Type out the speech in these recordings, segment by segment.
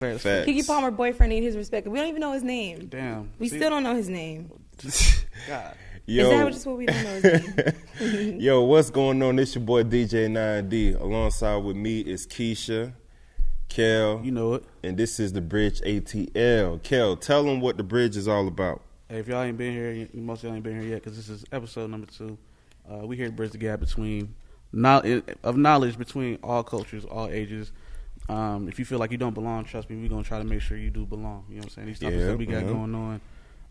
Facts. Keke Palmer boyfriend need his respect. We don't even know his name. Damn. We still don't know his name. God. Yo, Is that just what we don't know his name? Yo, what's going on? It's your boy DJ 9D. Alongside with me is Keisha, Kel. You know it. And this is the Bridge ATL. Kel, tell them what the Bridge is all about. Hey, if y'all ain't been here, most of y'all ain't been here yet, because this is episode number 2. We here to bridge the gap between knowledge between all cultures, all ages. If you feel like you don't belong, trust me, we're going to try to make sure you do belong. You know what I'm saying? These topics that we got going on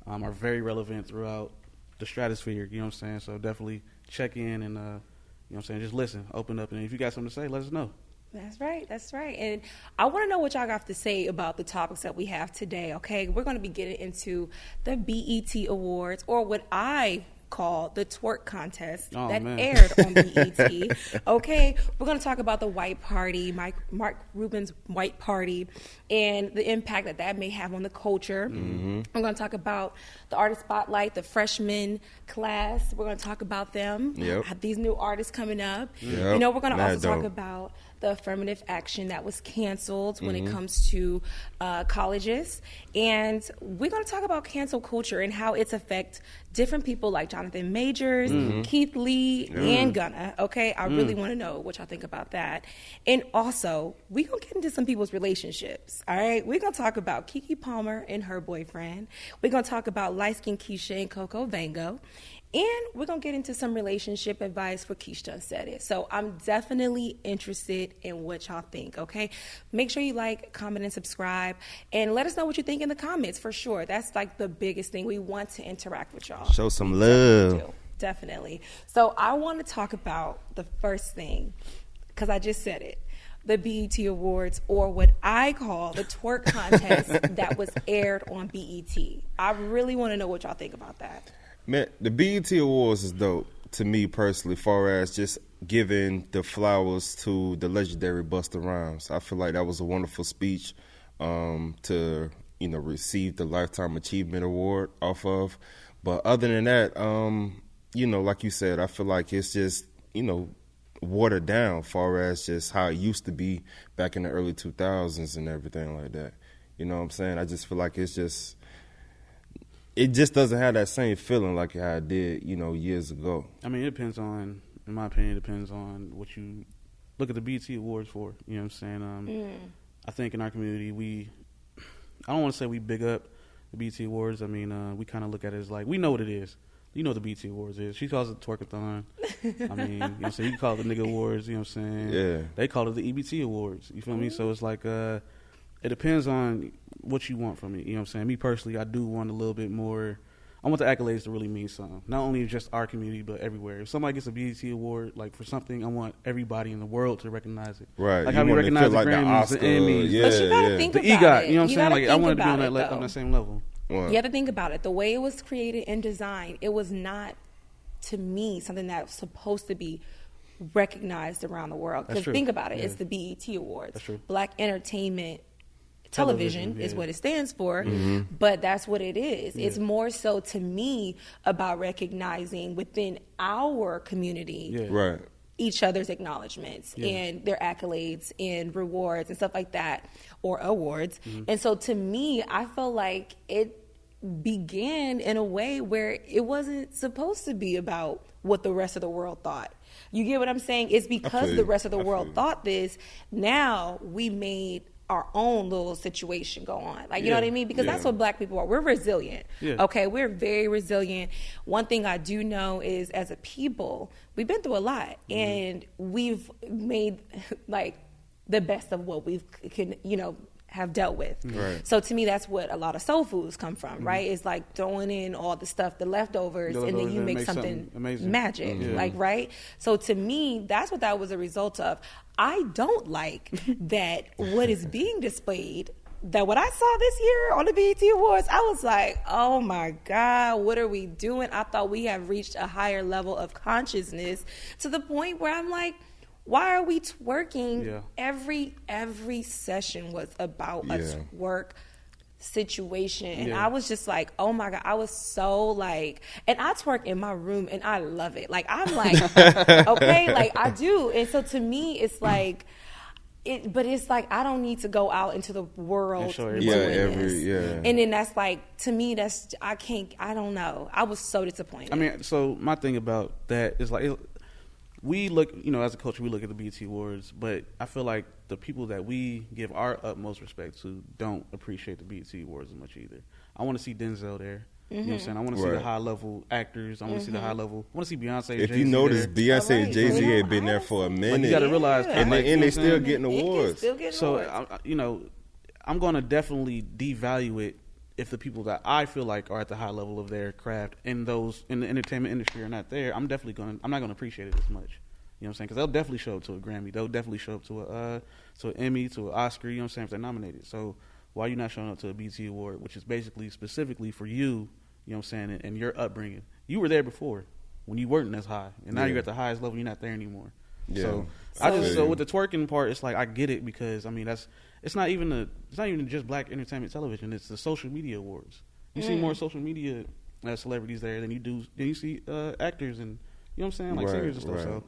are very relevant throughout the stratosphere. You know what I'm saying? So definitely check in and, you know what I'm saying, just listen, open up. And if you got something to say, let us know. That's right. And I want to know what y'all got to say about the topics that we have today, okay? We're going to be getting into the BET Awards, or what I call the twerk contest aired on BET. Okay, we're going to talk about the white party, Mark Rubin's white party, and the impact that may have on the culture. Mm-hmm. We're going to talk about the artist spotlight, the freshman class. We're going to talk about them. Have these new artists coming up. Yep. You know, we're going to also talk about the affirmative action that was canceled when it comes to colleges. And we're going to talk about cancel culture and how it's affect different people like Jonathan Majors, Keith Lee, and Gunna. Okay, I really want to know what y'all think about that. And also, we're going to get into some people's relationships. All right, we're going to talk about Keke Palmer and her boyfriend. We're going to talk about light-skinned Keisha and Coco Vango. And we're going to get into some relationship advice for Keisha Said It. So I'm definitely interested in what y'all think, okay? Make sure you like, comment, and subscribe. And let us know what you think in the comments, for sure. That's like the biggest thing. We want to interact with y'all. Show some love. Definitely. So I want to talk about the first thing, because I just said it. The BET Awards, or what I call the twerk contest that was aired on BET. I really want to know what y'all think about that. Man, the BET Awards is dope to me personally, far as just giving the flowers to the legendary Busta Rhymes. I feel like that was a wonderful speech to, receive the Lifetime Achievement Award off of. But other than that, like you said, I feel like it's just, watered down far as just how it used to be back in the early 2000s and everything like that. You know what I'm saying? I just feel like it just doesn't have that same feeling like how it did, years ago. I mean, it depends on, in my opinion, it depends on what you look at the BET Awards for. You know what I'm saying? I think in our community, I don't want to say we big up the BET Awards. I mean, we kind of look at it as like, we know what it is. You know what the BET Awards is. She calls it Twerkathon. I mean, you know what I'm saying? You can call it the Nigga Awards, you know what I'm saying? Yeah. They call it the EBT Awards. You feel me? So it's like, it depends on what you want from it. You know what I'm saying? Me personally, I do want a little bit more. I want the accolades to really mean something. Not only just our community, but everywhere. If somebody gets a BET Award, like for something, I want everybody in the world to recognize it. Right. Like how we recognize the Grammys, the Emmys. But you gotta think the about EGOT, you know what I'm saying? Like I want to be on that same level. You have to think about it. The way it was created and designed, it was not, to me, something that was supposed to be recognized around the world. Because think about it, it's the BET Awards. That's true. Black Entertainment Television is what it stands for, but that's what it is. It's more so, to me, about recognizing within our community right, each other's acknowledgments and their accolades and rewards and stuff like that, or awards. And so to me, I feel like it began in a way where it wasn't supposed to be about what the rest of the world thought. You get what I'm saying? It's because the rest of the world thought this, now we made our own little situation go on. Like, you know what I mean? Because that's what Black people are. We're resilient. Okay, we're very resilient. One thing I do know is, as a people, we've been through a lot, and we've made like the best of what we can, have dealt with. Right. So to me, that's what a lot of soul foods come from, right? It's like throwing in all the stuff, the leftovers, and then you make something magic, like, right? So to me, that's what that was a result of. I don't like that what is being displayed, that what I saw this year on the BET Awards, I was like, oh my God, what are we doing? I thought we have reached a higher level of consciousness to the point where I'm like, why are we twerking? Every session was about a twerk situation. And I was just like, oh my God, I was so like, and I twerk in my room and I love it. Like, I'm like, okay, like I do. And so to me, it's like, But it's like I don't need to go out into the world sure, doing this. yeah. And then that's like, to me, that's I don't know. I was so disappointed. I mean, so my thing about that is like, we look, as a culture, we look at the BET Awards, but I feel like the people that we give our utmost respect to don't appreciate the BET Awards as much either. I want to see Denzel there. You know what I'm saying? I want to see the high level actors. I want to see the high level. I want to see Beyonce. If Jay-Z you notice, there. Beyonce and Jay-Z ain't been there for a minute. Like, you got to realize, and they still getting awards. So I'm going to definitely devalue it if the people that I feel like are at the high level of their craft in the entertainment industry are not there. I'm not going to appreciate it as much. You know what I'm saying? Because they'll definitely show up to a Grammy. They'll definitely show up to an Emmy, to an Oscar. You know what I'm saying? If they're nominated. So why are you not showing up to a BET Award, which is basically specifically for you? You know what I'm saying? And your upbringing. You were there before when you weren't as high, and now you're at the highest level. You're not there anymore. Yeah. So with the twerking part, it's like I get it, because I mean it's not even just Black entertainment television. It's the social media awards. You see more social media celebrities there than you see actors and, you know what I'm saying, like singers and stuff. So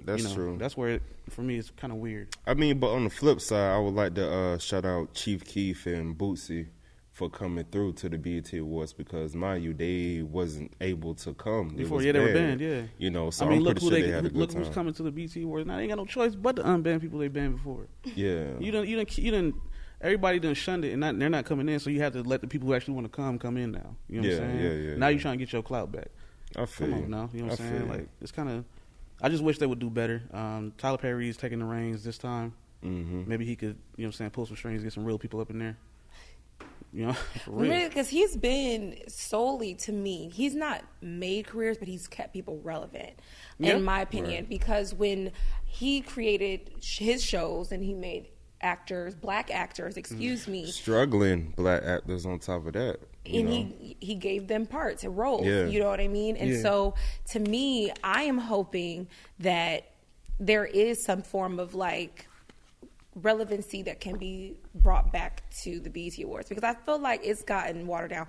that's true. That's where for me it's kind of weird. I mean, but on the flip side, I would like to shout out Chief Keef and Bootsy for coming through to the BET Awards, because, mind you, they wasn't able to come Before. They were banned, So I mean, I'm look pretty sure they had a good look time. who's coming to the BET Awards now. They ain't got no choice but to unban people they banned before. Yeah. You didn't. Everybody done shunned it, and they're not coming in. So you have to let the people who actually want to come in now. You know what I'm saying? Yeah. Now you're trying to get your clout back. I feel Come you. on now. You know what I'm saying? feel you. Like, it's kind of. I just wish they would do better. Tyler Perry's taking the reins this time. Mm-hmm. Maybe he could, you know what I'm saying, pull some strings, get some real people up in there. You know, for real. Because he's been solely, to me, he's not made careers, but he's kept people relevant, in my opinion. Because when he created his shows and he made black actors, struggling black actors on top of that. And he gave them parts and roles, Yeah. you know what I mean? And so, to me, I am hoping that there is some form of, like, relevancy that can be brought back to the BET Awards, because I feel like it's gotten watered down.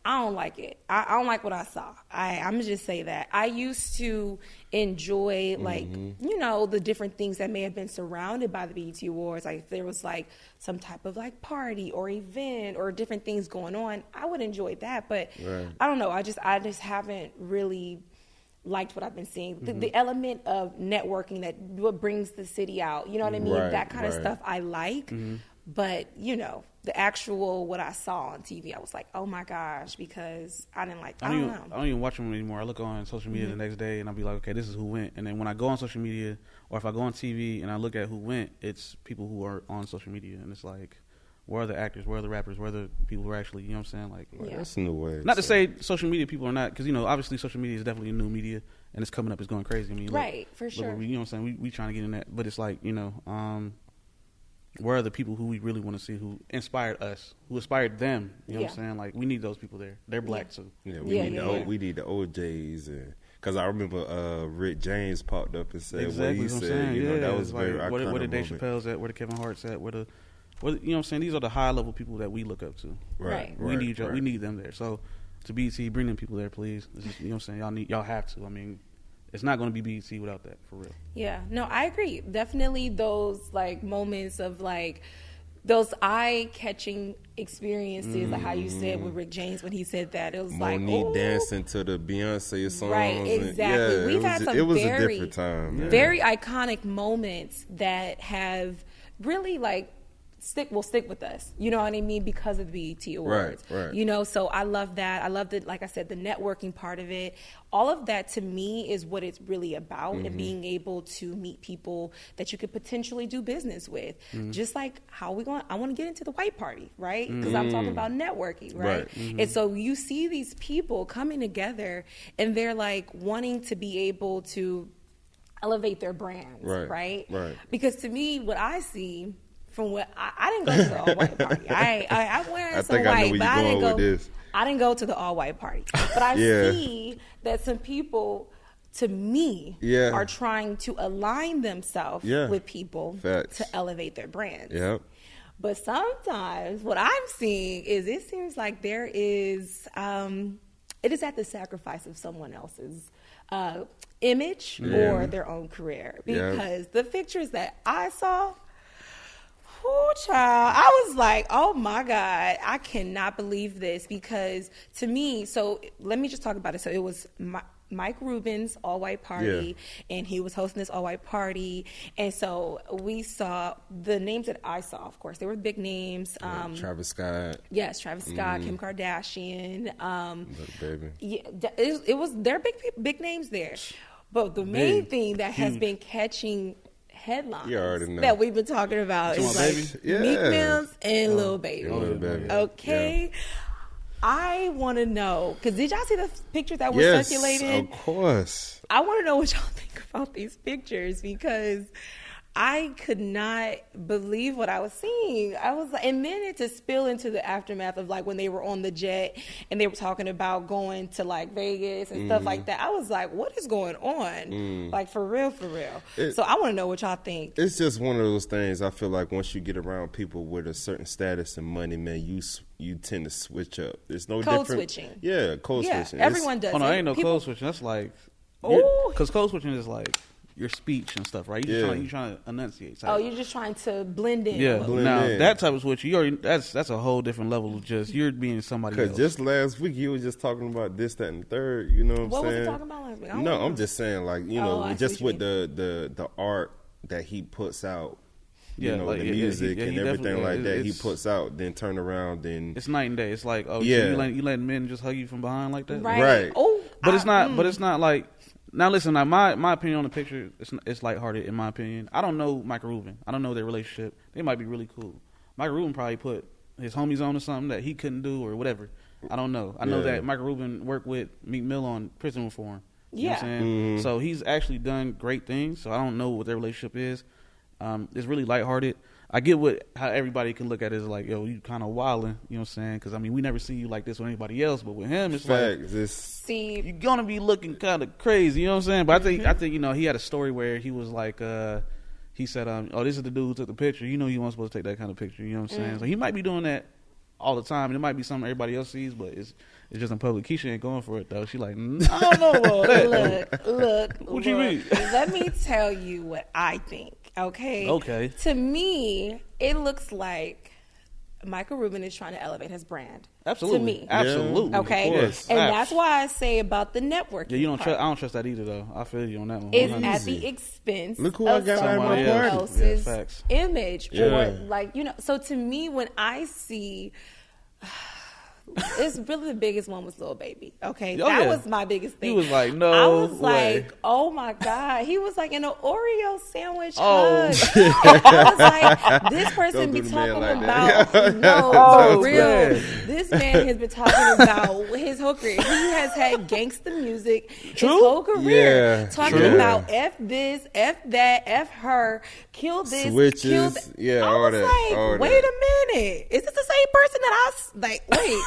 I don't like it. I don't like what I saw. I'm going to just say that. I used to enjoy, like, the different things that may have been surrounded by the BET Awards. Like, if there was, like, some type of, like, party or event or different things going on, I would enjoy that. But I don't know. I just haven't really liked what I've been seeing. The element of networking, that what brings the city out, you know what I mean? That kind of stuff I like. But, the actual what I saw on TV, I was like, oh my gosh, because I didn't like, I don't know. I don't even watch them anymore. I look on social media the next day and I'll be like, okay, this is who went. And then when I go on social media, or if I go on TV and I look at who went, it's people who are on social media. And it's like, where are the actors? Where are the rappers? Where are the people who are actually, you know what I'm saying? Like, that's a new way. Not to say social media people are not, because, obviously social media is definitely a new media and it's coming up, it's going crazy. I mean, for sure. You know what I'm saying? We trying to get in that. But it's like, where are the people who we really want to see, who inspired us, who inspired them? You know what I'm saying? Like, we need those people there. They're black too. Yeah, we need the OJs, because I remember Rick James popped up and said what he said. That was very iconic. Where the Dave Chappelle's at? Where the Kevin Hart's at? Where you know what I'm saying? These are the high level people that we look up to. Right. We need them there. So to BET, bring them people there, please. You know what I'm saying? Y'all have to. I mean, it's not going to be BET without that, for real. Yeah, no, I agree. Definitely those, like, moments of, like, those eye-catching experiences, like how you said with Rick James when he said that. It was Monique dancing to the Beyonce songs. Right, exactly. We've had some it was a different time. Very iconic moments that have really, like, will stick with us, you know what I mean, because of the BET Awards. Right. So I love that. I love the, like I said, the networking part of it. All of that, to me, is what it's really about, and being able to meet people that you could potentially do business with. Just like I want to get into the white party, right? Because I'm talking about networking, right? And so you see these people coming together, and they're like wanting to be able to elevate their brands, right? Because to me, what I see from what I didn't go to the all white party. I'm wearing some white, but I didn't go to the all white party. But I see that some people, to me, are trying to align themselves with people to elevate their brands. But sometimes what I'm seeing is it seems like there is it is at the sacrifice of someone else's image or their own career. Because the pictures that I saw, Whoo, child. I was like, oh my God, I cannot believe this, because to me, so let me just talk about it. So it was Mike Rubin's all-white party, and he was hosting this all-white party. And so we saw the names that I saw, of course. They were big names. Travis Scott. Yes, Travis Scott, Kim Kardashian. Little baby. Yeah, it was, there are big names there. But the main thing that has been catching headlines that we've been talking about is like Meek Mills and Lil Baby. Lil Baby. Okay. Yeah. I want to know, because did y'all see the pictures that were circulating? Yes, of course. I want to know what y'all think about these pictures, because I could not believe what I was seeing. I was like, and then it to spill into the aftermath of like when they were on the jet and they were talking about going to like Vegas and stuff like that. I was like, what is going on? Like for real, for real. So I want to know what y'all think. It's just one of those things. I feel like once you get around people with a certain status and money, man, you tend to switch up. There's no code different. Switching. Yeah, code switching. Everyone does. Oh no, it. ain't no People, code switching. That's like, because code switching is like your speech and stuff, right? You're trying to enunciate. Oh, you're just trying to blend in. Yeah. Now in. that type of switch, you already that's a whole different level of just you're being somebody else. Because just last week you were just talking about this, that, and the third. You know what I'm saying? What was he talking about last week? No, I'm just saying, like, you know, just with the the art that he puts out. You Yeah, know, like, the yeah, music he and everything definitely- like that he it's- puts out, then turn around, then It's night and day. It's like, oh, Yeah. so you letting men just hug you from behind like that? Right. Oh, But it's not. But it's not like. Now listen. Now my opinion on the picture. It's lighthearted in my opinion. I don't know Michael Rubin. I don't know their relationship. They might be really cool. Michael Rubin probably put his homies on to something that he couldn't do or whatever. I don't know. I know Yeah. that Michael Rubin worked with Meek Mill on prison reform. You know what I'm Yeah. saying? So he's actually done great things. So I don't know what their relationship is. It's really lighthearted. I get how everybody can look at it as like, yo, you kind of wilding, you know what I'm saying? Because, I mean, we never see you like this with anybody else, but with him, it's like, See, you're going to be looking kind of crazy, you know what I'm saying? But I think, you know, he had a story where he was like, he said, oh, this is the dude who took the picture. You know you weren't supposed to take that kind of picture, you know what I'm saying? So he might be doing that all the time, and it might be something everybody else sees, but it's just in public. Keisha ain't going for it, though. She like, I don't know about that. Look. What you mean? Let me tell you what I think, okay? Okay. To me, it looks like Michael Rubin is trying to elevate his brand. Absolutely. To me. Absolutely. Okay? Of course. And that's why I say about the networking. Yeah, you don't part. trust. I don't trust that either, though. I feel you on that one. It's 100%. at the expense Look who I of got at my someone party. else's Yeah, facts. image. Yeah. Or like, you know, so to me, when I see it's really the biggest one was Lil Baby. Okay, Oh, that yeah. was my biggest thing. He was like, no I was way. like, oh my God. He was like in an Oreo sandwich Oh. hug. I was like, this person Don't be do the man talking like about that. no, Oh, for real. man. This man has been talking about his whole career. He has had gangsta music True. his whole career. Yeah, Talking true. about F this, F that, F her, kill this, Switches, kill that. yeah, I all was that, like, all wait that. a minute. Is this the same person that I like? Wait.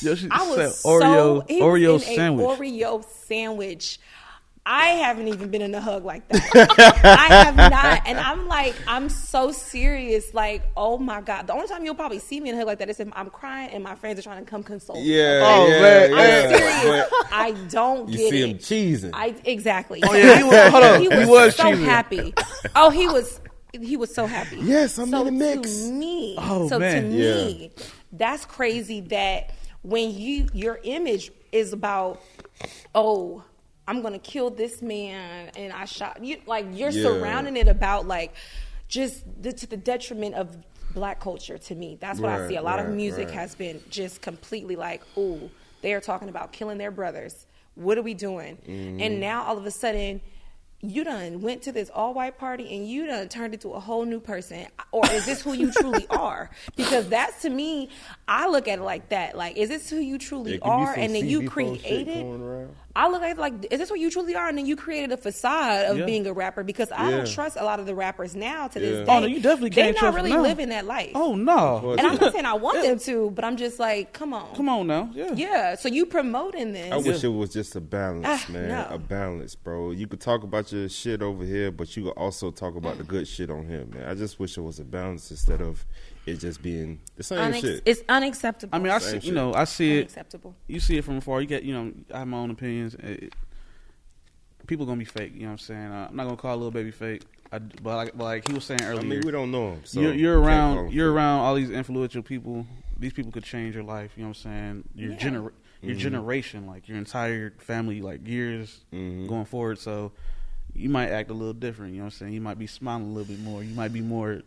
Yo, she I was said Oreo he Oreo was in sandwich. A Oreo sandwich. I haven't even been in a hug like that. I have not, and I'm like, I'm so serious. Like, oh my God, the only time you'll probably see me in a hug like that is if I'm crying and my friends are trying to come console me. Yeah, Oh, yeah, man. I'm yeah. serious. But I don't you get see it. him cheesing. Exactly. Oh, yeah, he was- hold on. He He was, was so cheesing. happy. Oh, he was so happy. Yes, I'm so in the mix. To me, Oh, so man. to me, that's crazy that when your image is about, oh, I'm gonna kill this man and I shot you, like you're Yeah. surrounding it about like just to the detriment of Black culture. To me, that's what I Right, see. A lot of right, music right. has been just completely like, oh, they are talking about killing their brothers. What are we doing? Mm-hmm. And now all of a sudden, you done went to this all-white party and you done turned into a whole new person. Or is this who you truly are? Because that's, to me, I look at it like that. Like, is this who you truly There could be are? some And then you CB4 shit created. going around. I look at it like, is this what you truly are? And then you created a facade of Yeah. being a rapper, because I don't Yeah. trust a lot of the rappers now to this Yeah. day. Oh, no, you definitely They're can't not trust really them now. living that life. Oh no! And I'm not saying I want them to, but I'm just like, come on. Come on now, yeah. Yeah, so you promoting this. I wish it was just a balance, man. no. A balance, bro. You could talk about your shit over here, but you could also talk about the good shit on here, man. I just wish it was a balance instead of it just being the same shit. It's unacceptable. I mean, I Same see, shit. I see it. Unacceptable. You see it from afar. You get, I have my own opinions. People gonna be fake. You know what I'm saying? I'm not gonna call Lil Baby fake. But like he was saying earlier, I mean, we don't know him. So you're around all these influential people. These people could change your life. You know what I'm saying? Your generation, like your entire family, like years going forward. So you might act a little different. You know what I'm saying? You might be smiling a little bit more. You might be more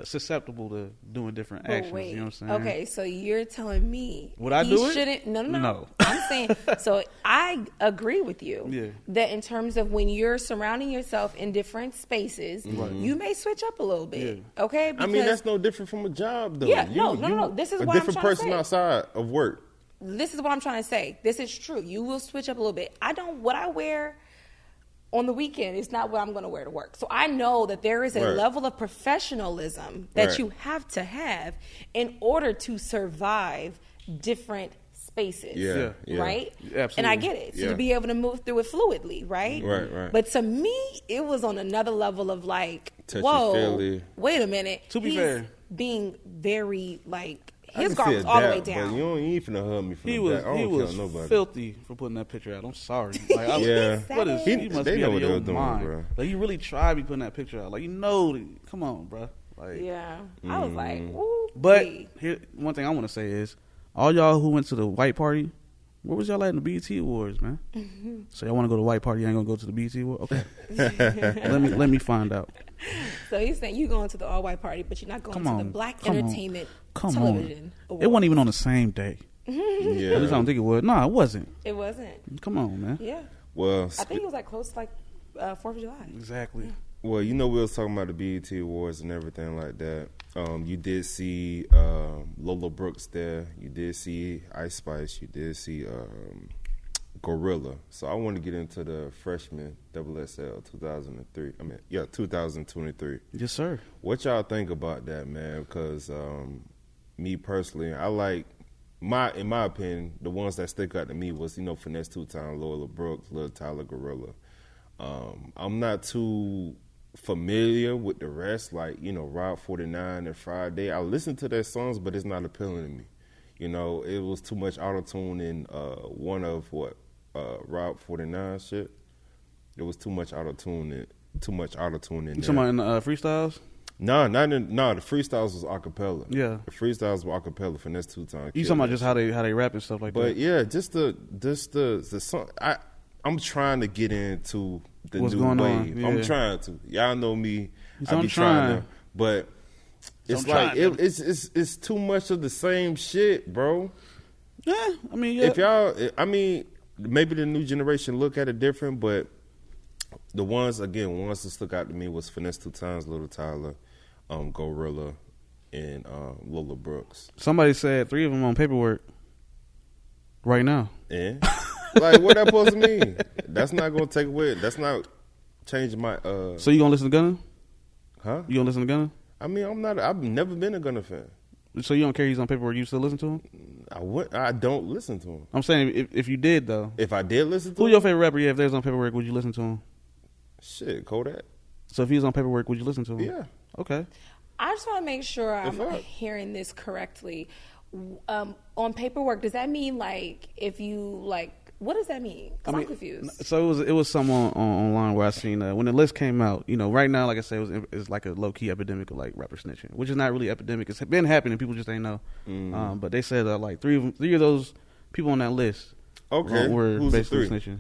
susceptible to doing different actions. Wait. You know what I'm saying? Okay, so you're telling me Would I do it? Shouldn't? No. I'm saying, so I agree with you that in terms of when you're surrounding yourself in different spaces, you may switch up a little bit. Yeah. Okay, I mean, that's no different from a job, though. Yeah, no. This is a what I'm different trying to person say. outside of work. This is what I'm trying to say. This is true. You will switch up a little bit. What I wear on the weekend is not what I'm going to wear to work. So I know that there is a level of professionalism that you have to have in order to survive different spaces. Yeah. Right? Absolutely. And I get it. So to be able to move through it fluidly, right? Right. But to me, it was on another level of like, Touchy-feely. wait a minute. To be He's fair, being very like, I his can guard see was a all the way dap, down. But you ain't finna hug me from he the was back. I don't kill nobody. filthy for putting that picture out. I'm sorry. Like, Yeah. What is he must They be know out what of they your were doing, mind. bro. Like you really tried to be putting that picture out. Like come on, bro. Like Yeah. I was like, ooh. But here, one thing I want to say is, all y'all who went to the white party, where was y'all at in the BET Awards, man? So y'all want to go to the white party? You ain't gonna go to the BET Awards? Okay. let me find out. So he's saying you going to the all white party, but you're not going to the Black Entertainment Television Awards. It wasn't even on the same day. Yeah. At least I don't think it was. No, it wasn't. It wasn't. Come on, man. Yeah. Well, I think it was like close to like 4th of July. Exactly. Well, we was talking about the BET Awards and everything like that. You did see Lola Brooks there. You did see Ice Spice. You did see Gorilla. So I want to get into the freshman SSL 2023. Yes, sir. What y'all think about that, man? Because me personally, I like in my opinion, the ones that stick out to me was Finesse 2 Time, Lola Brooks, Lil Tyler, Gorilla. I'm not too familiar with the rest, like Route 49 and Friday. I listen to their songs, but it's not appealing to me. It was too much auto-tune in one of Route 49 shit. It was too much auto-tune in. You talking about in freestyles? No, the freestyles was acapella. Yeah, the freestyles were acapella. Finesse 2 Time. You talking about just how they rap and stuff like that? But yeah, just the song. I'm trying to get into the What's new going wave. on? Yeah. I'm trying to. Y'all know me. I'm trying to, but it's like it's too much of the same shit, bro. Yeah, I mean, yeah. If y'all, maybe the new generation look at it different, but the ones that stuck out to me was Finesse 2 Times, Lil Tyler, Gorilla, and Lola Brooks. Somebody said 3 of them on Paperwork right now. And like, what that supposed to mean? That's not gonna take away. That's not changing my. So you gonna listen to Gunna? Huh? You gonna listen to Gunna? I mean, I've never been a Gunna fan. So you don't care he's on Paperwork? You still listen to him? I don't listen to him. I'm saying if you did though. If I did listen to him, who's your favorite rapper? Yeah, if there's on Paperwork, would you listen to him? Shit, Kodak. So if he's on Paperwork, would you listen to him? Yeah. Okay. I just want to make sure I'm hearing this correctly. On Paperwork, does that mean like if you like? What does that mean? I'm confused. So it was someone online where I seen when the list came out. Right now, like I said, it's like a low key epidemic of like rapper snitching, which is not really epidemic. It's been happening. People just ain't know. But they said like three of those people on that list. Okay, were who's basically the 3?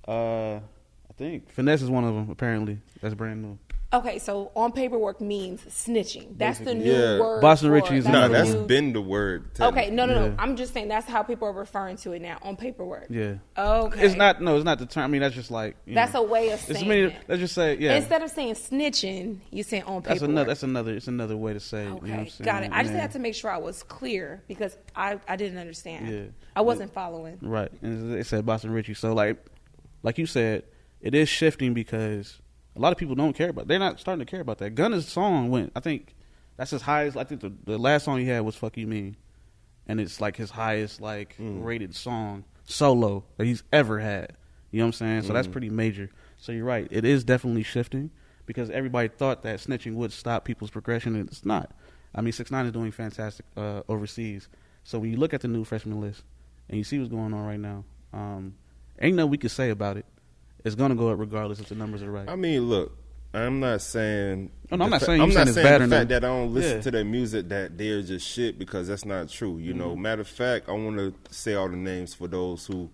snitching. I think Finesse is one of them. Apparently, that's brand new. Okay, so on Paperwork means snitching. That's the new word. Boston Richie is that's been the word. Okay, no. I'm just saying that's how people are referring to it now on Paperwork. Yeah. Okay. It's not the term. I mean, that's just like that's a way of saying. Let's just say Instead of saying snitching, you saying on Paperwork. It's another way to say. Okay, you know what I'm saying? got it. I just had to make sure I was clear because I didn't understand. Yeah. I wasn't following. Right, and it said Boston Richie. So like you said, it is shifting because a lot of people don't care about it. They're not starting to care about that. Gunna's song went, I think that's his highest. I think the last song he had was Fuck You Mean. And it's like his highest rated song solo that he's ever had. You know what I'm saying? So that's pretty major. So you're right. It is definitely shifting because everybody thought that snitching would stop people's progression, and it's not. I mean, 6ix9ine is doing fantastic overseas. So when you look at the new freshman list and you see what's going on right now, ain't nothing we could say about it. It's going to go up regardless if the numbers are right. I mean, look, I'm not saying. Oh, no, I'm not the saying I'm you not saying it's saying bad the or fact nothing. that I don't listen Yeah. to their music that they're just shit, because that's not true. You know, matter of fact, I want to say all the names for those who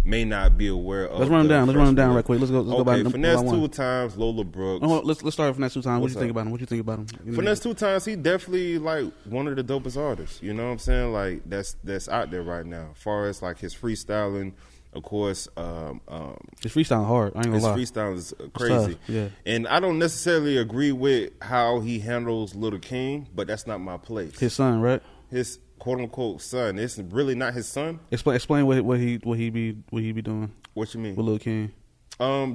may not be aware of. Let's run them down. Let's run them down right quick. Let's go Okay, by Finesse one. 2 times, Lola Brooks. Oh, let's start with Finesse 2 times. What What's you think up? about him? What you think about him? You know, Finesse 2 times, he definitely like one of the dopest artists. You know what I'm saying? Like that's out there right now. As far as like his freestyling, of course, his freestyle hard. I ain't gonna his lie. freestyle is crazy. tough, yeah. And I don't necessarily agree with how he handles Little King, but that's not my place. His son, right? His quote unquote son. It's really not his son. Explain what he be doing What you mean? with Lil King.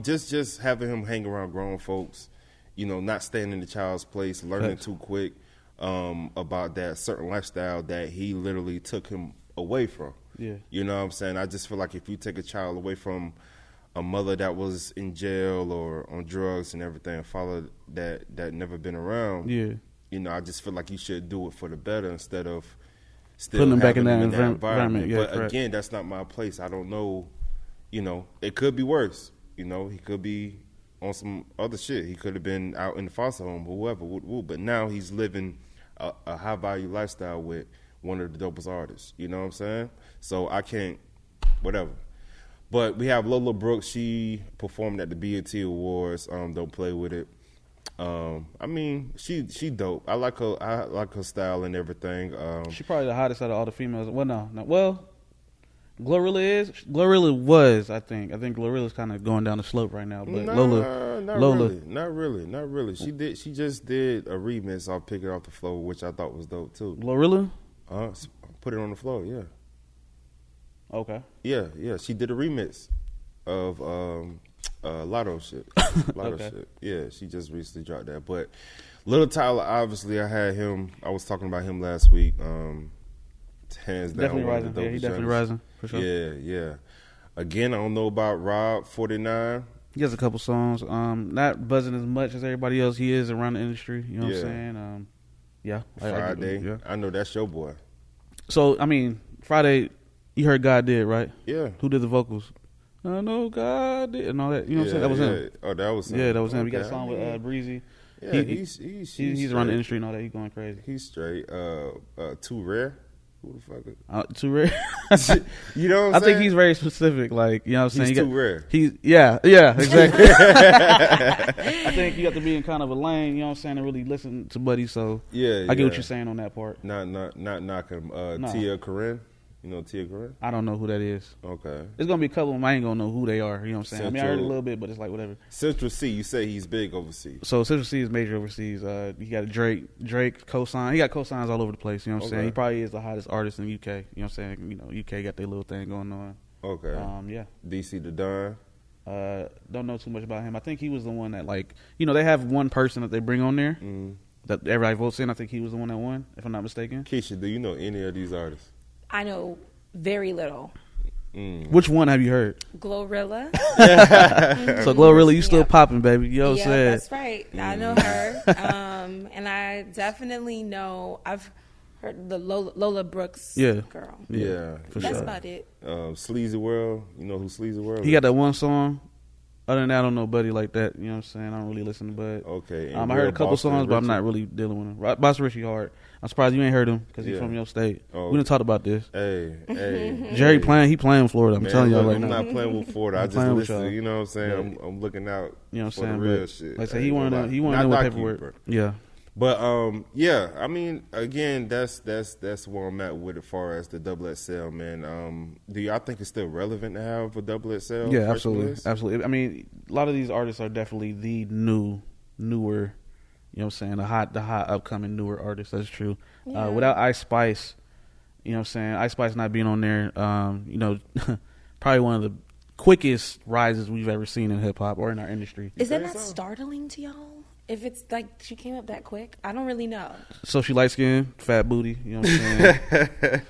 Just having him hang around grown folks, you know, not staying in the child's place, learning Facts. too quick about that certain lifestyle that he literally took him away from. Yeah. You know what I'm saying? I just feel like if you take a child away from a mother that was in jail or on drugs and everything, a father that never been around, Yeah. you know, I just feel like you should do it for the better instead of still Putting them back having in that them environment. Yeah, but correct. again, that's not my place. I don't know. You know, it could be worse. You know, he could be on some other shit. He could have been out in the foster home or whoever. But now he's living a high value lifestyle with one of the dopest artists. You know what I'm saying? So I can't, whatever. But we have Lola Brooks. She performed at the BET Awards. Don't play with it. I mean, she dope. I like her style and everything. She probably the hottest out of all the females. Well, no. Well, Glorilla was. I think Glorilla's kind of going down the slope right now. But Lola, not really. She just did a remix off "Pick It Off the Floor," which I thought was dope too. Glorilla. Put it on the floor, yeah. Okay. Yeah. She did a remix of Lotto shit. Okay. Shit. Yeah, she just recently dropped that. But Little Tyler, obviously, I was talking about him last week. Hands down, Definitely one of rising. the Yeah, he dopest definitely joints. rising for sure. Yeah. Again, I don't know about Rob 49. He has a couple songs. Not buzzing as much as everybody else. He is around the industry. You know what I'm Yeah. saying? Yeah. Friday. Yeah. I know that's your boy. So I mean, Friday. You heard God did, right? Yeah. Who did the vocals? I know God did and all that. You know what I'm saying? That was him. Oh, that was him. Yeah, that was him. He got a Okay. song with Breezy. Yeah, he's he's around the straight. industry and all that. He's going crazy. He's straight. Too Rare. Who the fuck? Too rare. You know what I'm I saying? think he's very specific. Like, you know what I'm saying? He's too rare. Yeah, exactly. I think you have to be in kind of a lane, you know what I'm saying, and really listen to Buddy. So Yeah, I get what you're saying on that part. Not knocking him. No. Tia Corinne. You know Tia Corinne? I don't know who that is. Okay. There's gonna be a couple of them I ain't gonna know who they are. You know what I'm saying? I mean, I heard a Central- little bit, but it's like whatever. Central C. You say he's big overseas. So Central C is major overseas. He got a Drake cosign. He got cosigns all over the place. You know what I'm saying? Okay. He probably is the hottest artist in the UK. You know what I'm saying? You know, UK got their little thing going on. Okay. Yeah. DC the Don. Don't know too much about him. I think he was the one that, like, you know, they have one person that they bring on there that everybody votes in. I think he was the one that won, if I'm not mistaken. Keisha, do you know any of these artists? I know very little. Which one have you heard? Glorilla. So Glorilla, you still Yeah. popping, baby. You know what I'm Yeah, saying? that's right. I know her. And I definitely know, I've heard the Lola Brooks Yeah. girl. Yeah. for That's sure. about it. Sleazy World. You know who Sleazy World He is? got that one song. Other than that, I don't know Buddy like that. You know what I'm saying? I don't really listen to Bud. Okay. I and heard a Real couple Boston songs, but I'm Richie. not really dealing with him. Boss Richie hard. I'm surprised you ain't heard him because he's Yeah. from your state. Oh. We done talked about this. Hey. Jerry hey. he playing in Florida. I'm Man, telling y'all look, right I'm now. not playing with Florida. I I'm just playing with listen. y'all. You know what I'm saying? Yeah. I'm looking out. You know what for I'm saying? the real But, shit. like I say, I he ain't wanted gonna to lie. he wanted Not to know what knock you, paperwork. bro. Yeah. But yeah, I mean, again, that's where I'm at with it. As far as the double XL, man. Do y'all think it's still relevant to have a double XL? Yeah, first absolutely, list? absolutely. I mean, a lot of these artists are definitely the newer. You know what I'm saying? The hot upcoming newer artists. That's true. Yeah. Without Ice Spice, you know what I'm saying? Ice Spice not being on there, you know, probably one of the quickest rises we've ever seen in hip hop or in our industry. Is that think not so? startling to y'all? If it's like she came up that quick? I don't really know. So she light skin, fat booty. You know what I'm saying?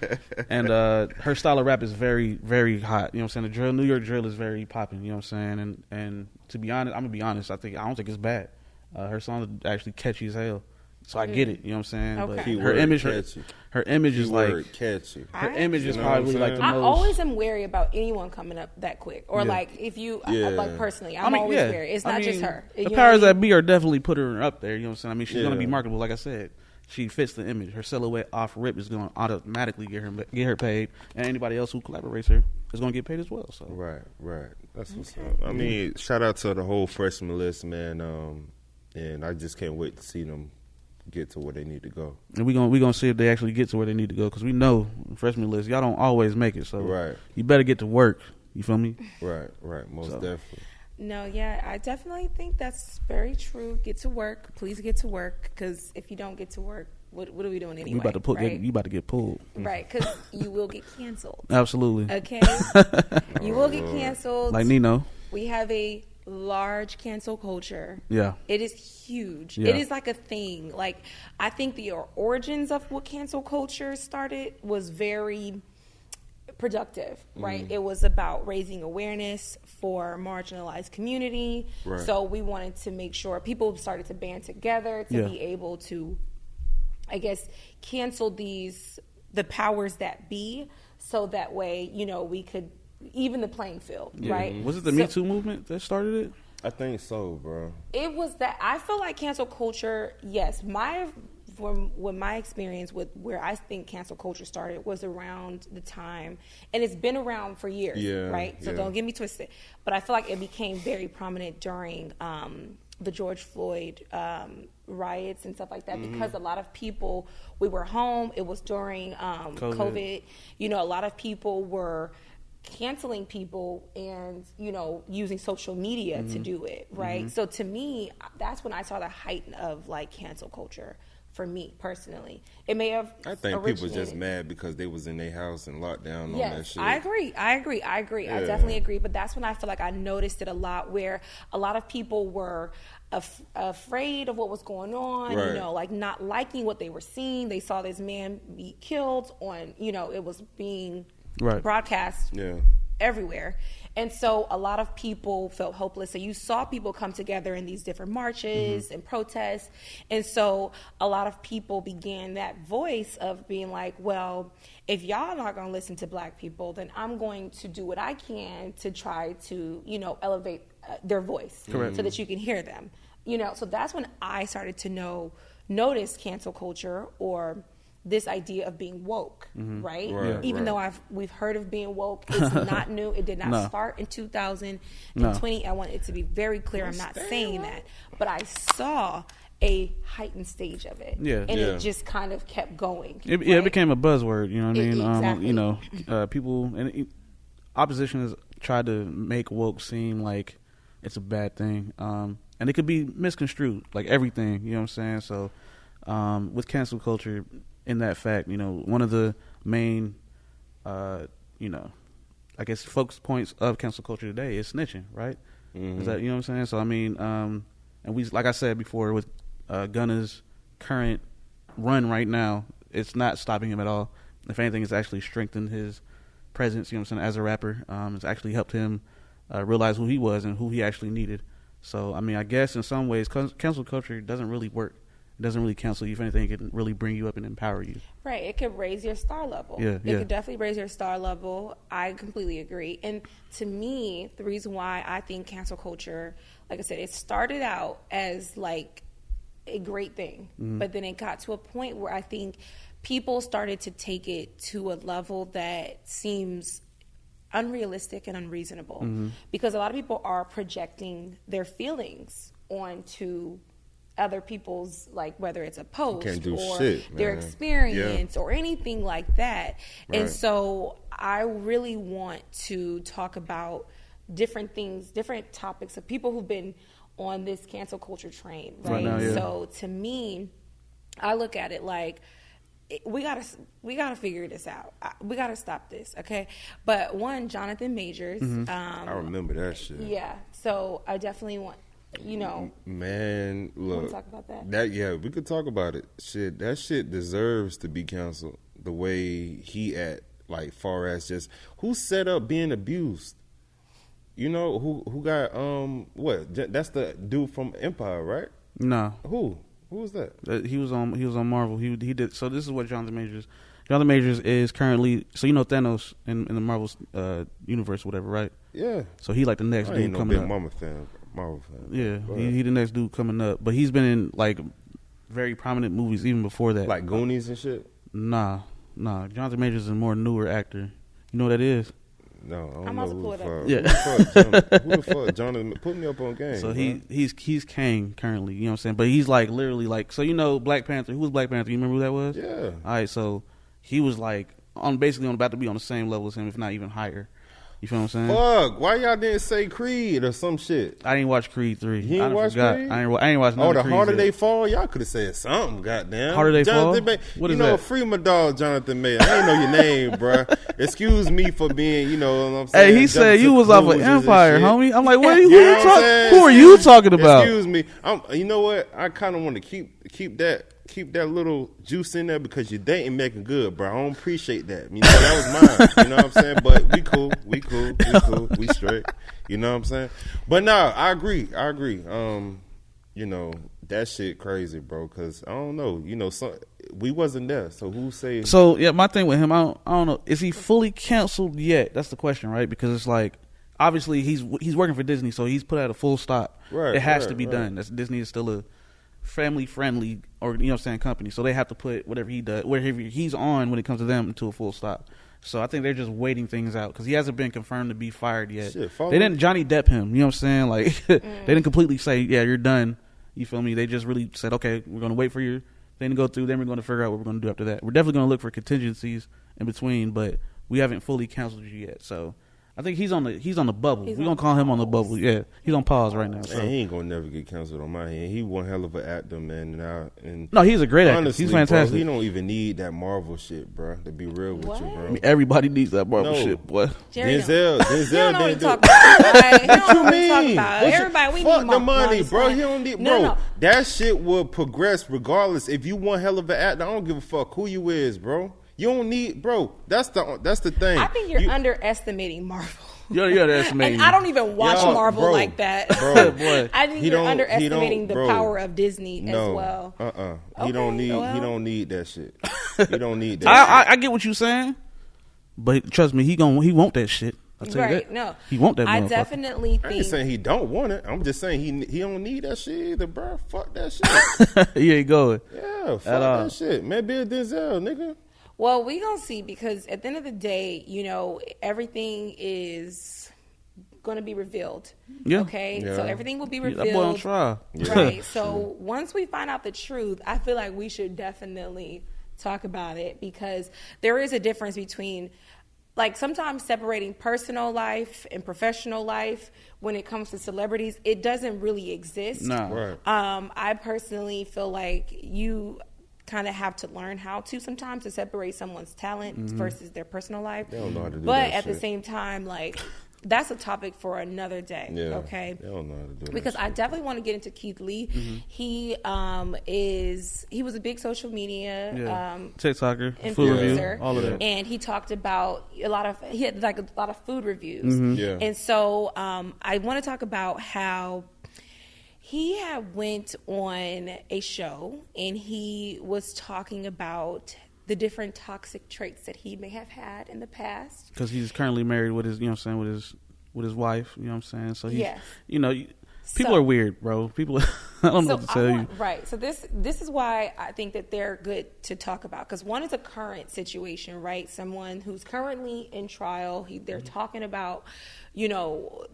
And her style of rap is very, very hot. You know what I'm saying? The New York drill is very popping. You know what I'm saying? And to be honest, I'm gonna be honest. I don't think it's bad. Her songs are actually catchy as hell. So I get it. You know what I'm saying? Okay. But Keyword her image is like Keyword catchy. her image is You know what I'm probably like the I most. always am wary about anyone coming up that quick, or like if you like personally, I'm always wary. It's not just her. The powers that be are definitely putting her up there. You know what I'm saying? I mean, she's gonna be marketable. Like I said, she fits the image. Her silhouette off rip is gonna automatically get her paid, and anybody else who collaborates her is gonna get paid as well. So Right. That's what's up. I mean, shout out to the whole freshman list, man. And I just can't wait to see them get to where they need to go. and we gonna see if they actually get to where they need to go, because we know freshman list, y'all don't always make it. So you better get to work. You feel me? Right. Most definitely. No, yeah, I definitely think that's very true. Get to work. Please get to work, because if you don't get to work, what are we doing anyway? You about to right? you about to get pulled. Right, because you will get canceled. Absolutely. Okay? You will get canceled. Like Nino. We have a large cancel culture. Yeah. It is huge. Yeah. It is like a thing. Like, I think the origins of what cancel culture started was very productive, right? It was about raising awareness for marginalized community. Right. So we wanted to make sure people started to band together to be able to, I guess, cancel the powers that be, so that way, we could even the playing field, right? Was it the Me Too movement that started it? I think so, bro. It was that. I feel like cancel culture, yes, from my experience with where I think cancel culture started was around the time, and it's been around for years, right? So don't get me twisted. But I feel like it became very prominent during the George Floyd riots and stuff like that, because a lot of people, we were home. It was during COVID. A lot of people were canceling people and using social media to do it, right? So to me, that's when I saw the height of like cancel culture for me personally. It may have I think people just mad because they was in their house and locked down on that shit. I agree. I definitely agree. But that's when I feel like I noticed it a lot, where a lot of people were afraid of what was going on, like not liking what they were seeing. They saw this man be killed on, it was being broadcast everywhere. And so a lot of people felt hopeless. So you saw people come together in these different marches and protests. And so a lot of people began that voice of being like, well, if y'all not going to listen to black people, then I'm going to do what I can to try to, elevate their voice so that you can hear them. So that's when I started to notice cancel culture, or this idea of being woke, right? Even though we've heard of being woke, it's not new. It did not start in 2020. I want it to be very clear. I'm not saying that, but I saw a heightened stage of it, and it just kind of kept going. It became a buzzword. You know what I mean? Exactly. People and opposition has tried to make woke seem like it's a bad thing, and it could be misconstrued, like everything. You know what I'm saying? So with cancel culture, in that fact, one of the main, I guess, focus points of cancel culture today is snitching, right? Is that, what I'm saying? So, I mean, and we, like I said before, with Gunna's current run right now, it's not stopping him at all. If anything, it's actually strengthened his presence, as a rapper. It's actually helped him realize who he was and who he actually needed. So, I mean, I guess in some ways, cancel culture doesn't really work. It doesn't really cancel you. If anything, it can really bring you up and empower you. Right. It could raise your star level. It could definitely raise your star level. I completely agree. And to me, the reason why I think cancel culture, like I said, it started out as like a great thing, but then it got to a point where I think people started to take it to a level that seems unrealistic and unreasonable, because a lot of people are projecting their feelings onto other people's, like, whether it's a post or their experience or anything like that. Right. And so I really want to talk about different things, different topics of people who've been on this cancel culture train, right? Now, so to me, I look at it like, we gotta figure this out. We gotta stop this, okay? But one, Jonathan Majors. I remember that shit. Yeah. So I definitely want, man, look. Want to talk about that? We could talk about it. Shit, that shit deserves to be canceled. The way he like, far as just who set up being abused. Who got what? That's the dude from Empire, right? No. Who? Who was that? He was on Marvel. He did. So this is what Jonathan Majors. Jonathan Majors is currently. So you know Thanos in the Marvel universe, whatever, right? Yeah. So he like the next I dude ain't no coming big up. Marvel fan. Yeah, he the next dude coming up. But he's been in like very prominent movies even before that. Like Goonies and shit. Nah. Jonathan Majors is a more newer actor. You know what that is? No, I don't I'm know about to who pull the it up. fuck. Yeah. Who the fuck, Jonathan? Put me up on game. So bro. he's Kang currently. You know what I'm saying? But he's like literally like, so you know Black Panther. Who was Black Panther? You remember who that was? Yeah. All right, so he was like basically about to be on the same level as him, if not even higher. You feel what I'm saying? Fuck, why y'all didn't say Creed or some shit? I didn't watch Creed 3. You ain't I watch forgot. Creed? I ain't watched none Oh, of the Creeds Harder yet. They Fall? Y'all could have said something, goddamn. Harder They Fall? You What is know, that? free my dog, Jonathan Mayer. I ain't know your name, bruh. Excuse me for being, you know what I'm saying? Hey, he said you was off of Empire, homie. I'm like, You know what I'm saying? who are you talking about? Excuse me. You know what? I kind of want to keep that little juice in there because you're dating Megan Good, bro. I don't appreciate that. You know, that was mine. You know what I'm saying? But we cool, we straight. You know what I'm saying? But no, I agree. You know, that shit crazy, bro. Because I don't know. You know, we wasn't there. So who say? So yeah, my thing with him, I don't know. Is he fully canceled yet? That's the question, right? Because it's like obviously he's working for Disney, so he's put at a full stop. Right, it has to be right. done. Disney is still a family friendly, or you know what I'm saying, company. So they have to put whatever he does, whatever he's on when it comes to them, to a full stop. So I think they're just waiting things out because he hasn't been confirmed to be fired yet. Shit, they didn't Johnny Depp him. You know what I'm saying? Like they didn't completely say, yeah, you're done. You feel me? They just really said, okay, we're going to wait for your thing to go through. Then we're going to figure out what we're going to do after that. We're definitely going to look for contingencies in between, but we haven't fully canceled you yet. So I think he's on the bubble. We're going to call him on the bubble. Yeah, he's on pause right now. So. Man, he ain't gonna never get canceled on my hand. He one hell of an actor, man. And no, he's a great actor. honestly, He's fantastic. Bro, he don't even need that Marvel shit, bro. To be real with you, bro. I mean, everybody needs that Marvel shit, boy. Denzel He don't know what didn't to do. talk about. Right? He don't know what to talk mean? about. What you- Everybody, we fuck need the money, money, bro. He don't need, No. That shit will progress regardless. If you one hell of an actor, I don't give a fuck who you is, bro. You don't need, bro. That's the thing. I think you're underestimating Marvel. You're underestimating. And I don't even watch Yo, Marvel bro, like that. bro. Boy. I think He you're don't- underestimating he the don't- bro. power of Disney as well. He don't need. well. He don't need that shit. He don't need that. I get what you're saying, but trust me, he want that shit. I'll tell you Right? that. No, He want that. I motherfucker. definitely I ain't think. saying he don't want it. I'm just saying he don't need that shit either, bro. Fuck that shit. He ain't going. Yeah, fuck all. that shit. Maybe a Denzel, nigga. Well, we gonna see because at the end of the day, you know, everything is going to be revealed. Yeah. Okay. Yeah. So everything will be That boy on revealed. trial. Right. So once we find out the truth, I feel like we should definitely talk about it because there is a difference between, like, sometimes separating personal life and professional life when it comes to celebrities, it doesn't really exist. No. Right. I personally feel like you kind of have to learn how to sometimes to separate someone's talent versus their personal life. They don't know how to do but that at the shit. same time, like, that's a topic for another day. Yeah. Okay. They don't know how to do that Because I shit. definitely want to get into Keith Lee. He was a big social media TikToker, food review, influencer, all of that. and he talked about he had like a lot of food reviews. Yeah. And so I want to talk about how he had went on a show and he was talking about the different toxic traits that he may have had in the past. Because he's currently married with his, you know what I'm saying, with his wife, you know what I'm saying? So he's, Yes. you know, people So- are weird, bro. People, I don't know what to tell you. Right. So this is why I think that they're good to talk about because one is a current situation, right? Someone who's currently in trial. They're talking about, you know,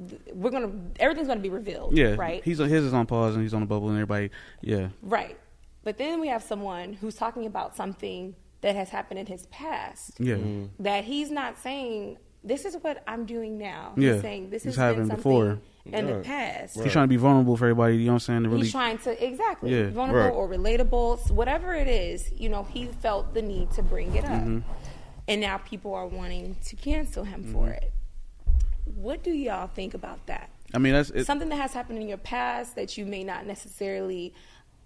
everything's gonna be revealed. Yeah, Right. his is on pause and he's on the bubble and everybody, yeah. Right. But then we have someone who's talking about something that has happened in his past. Yeah. That he's not saying this is what I'm doing now. Yeah. He's saying this It's has been happened something before. in the Right. past. He's trying to be vulnerable for everybody, you know what I'm saying? To really, He's trying to vulnerable Yeah. Right. or relatable, so whatever it is. You know, he felt the need to bring it up, and now people are wanting to cancel him for it. What do y'all think about that? I mean, that's it. Something that has happened in your past that you may not necessarily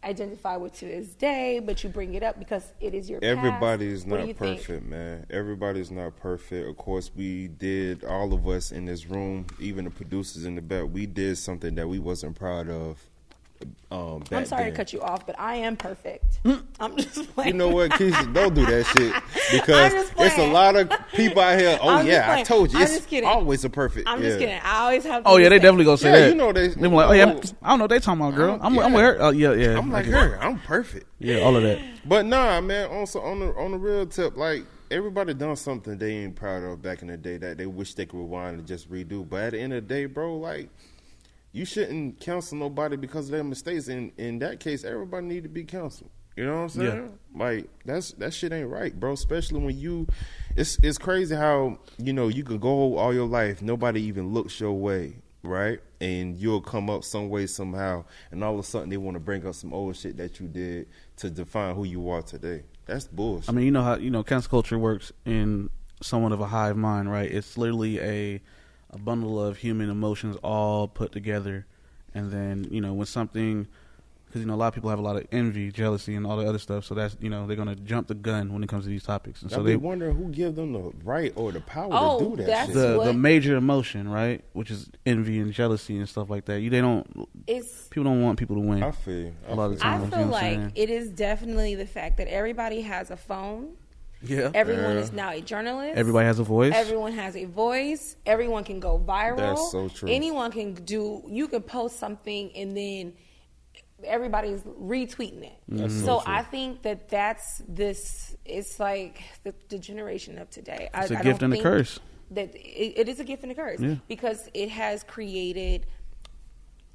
identify with to this day, but you bring it up because it is your Everybody past. is What do not you think? perfect, man. Everybody's not perfect. Of course, we did, all of us in this room, even the producers in the back, we did something that we wasn't proud of back I'm sorry then. to cut you off, but I am perfect. I'm just playing. You know what, Keisha? Don't do that shit because just it's a playing. lot of people out here. Oh I'm just yeah, I playing. told you. I'm It's just kidding. always a perfect. I'm yeah. just kidding. I always have to Oh yeah, they say- definitely gonna say Yeah, that. you know they They be like, oh yeah, oh, I don't know what they talking about, girl. I'm yeah. with her. Oh yeah. I'm like Okay. her. I'm perfect. Yeah, all of that. But nah, man. Also on the real tip, like everybody done something they ain't proud of back in the day that they wish they could rewind and just redo. But at the end of the day, bro, like you shouldn't counsel nobody because of their mistakes. In that case, everybody need to be counseled. You know what I'm saying? Yeah. Like that shit ain't right, bro. Especially when it's crazy how you could go all your life, nobody even looks your way, right? And you'll come up some way somehow, and all of a sudden they want to bring up some old shit that you did to define who you are today. That's bullshit. I mean, you know how cancel culture works in somewhat of a hive mind, right? It's literally a bundle of human emotions all put together, and then when something, because a lot of people have a lot of envy, jealousy, and all the other stuff. So that's they're gonna jump the gun when it comes to these topics, and so they they wondering who give them the right or the power Oh, to do that that's shit. the what- major emotion, right, which is envy and jealousy and stuff like that. People don't want people to win. I feel you. A lot of the I time. you feel know what I'm like saying? it is definitely the fact that everybody has a phone. Yeah. Everyone Yeah. is now a journalist. Everybody has a voice. Everyone has a voice. Everyone can go viral. That's so true. Anyone can do. You can post something and then everybody's retweeting it. That's so So true. I think that's this. It's like the generation of today. It's I a gift don't and a think curse. That it is a gift and a curse Yeah. because it has created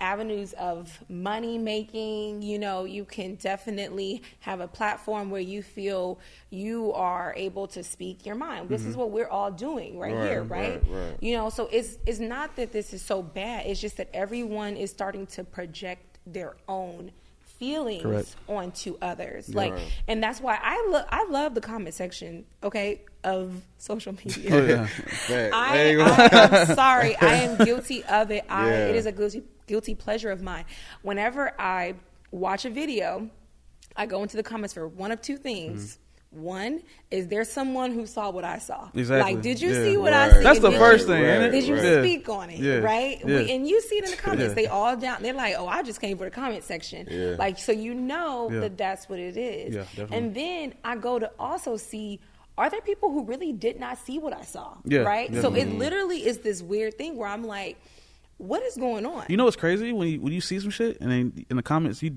avenues of money making. You can definitely have a platform where you feel you are able to speak your mind. This is what we're all doing right Right, here, right? right. So it's not that this is so bad. It's just that everyone is starting to project their own feelings Correct. onto others. Yeah. Like, Right. and that's why I love the comment section, okay, of social media. Oh, yeah. I'm sorry. I am guilty of it. Yeah. It is a guilty pleasure of mine. Whenever I watch a video, I go into the comments for one of two things. One, is there someone who saw what I saw? Exactly. Like, did you Yeah. see what Right. I see? That's the Did first you- thing, ain't it? Did you Right. speak on it? Yeah. Right? Yeah. And you see it in the comments. Yeah. They all down. They're like, oh, I just came for the comment section. Yeah. Like, so Yeah. that that's what it is. Yeah, definitely. And then I go to also see, are there people who really did not see what I saw? Yeah, Right? So definitely. it literally is this weird thing where I'm like, what is going on? You know what's crazy when you see some shit and then in the comments you're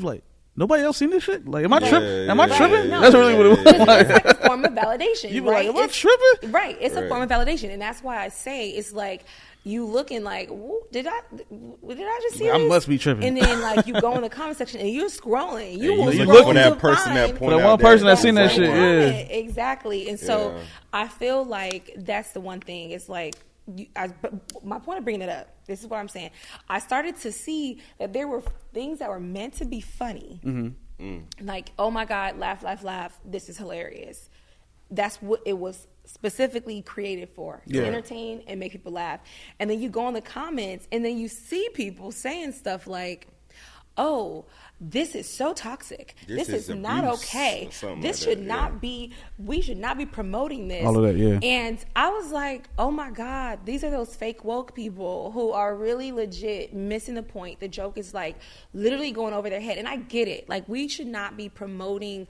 like, nobody else seen this shit? Like, am I tripping? Am I yeah, tripping? yeah, That's yeah, really what it was. It's like a form of validation. You be right? like, am I It's- tripping? Right. It's a Right. form of validation. And that's why I say it's like you looking like, did I just see I this? must be tripping. And then like you go in the comment section and you're scrolling. You And will you scroll look for that to person that find point For that out one person that that seen that shit, comment. yeah. Exactly. And so Yeah. I feel like that's the one thing. It's like, but my point of bringing it up, this is what I'm saying. I started to see that there were things that were meant to be funny. Like, oh my God, laugh, laugh, laugh. This is hilarious. That's what it was specifically created for, to Yeah. entertain and make people laugh. And then you go in the comments and then you see people saying stuff like, oh, this is so toxic. This This is is not abuse okay. or something This like should that, not yeah. be, we should not be promoting this. All of that, yeah. And I was like, oh my God, these are those fake woke people who are really legit missing the point. The joke is like literally going over their head. And I get it. Like, we should not be promoting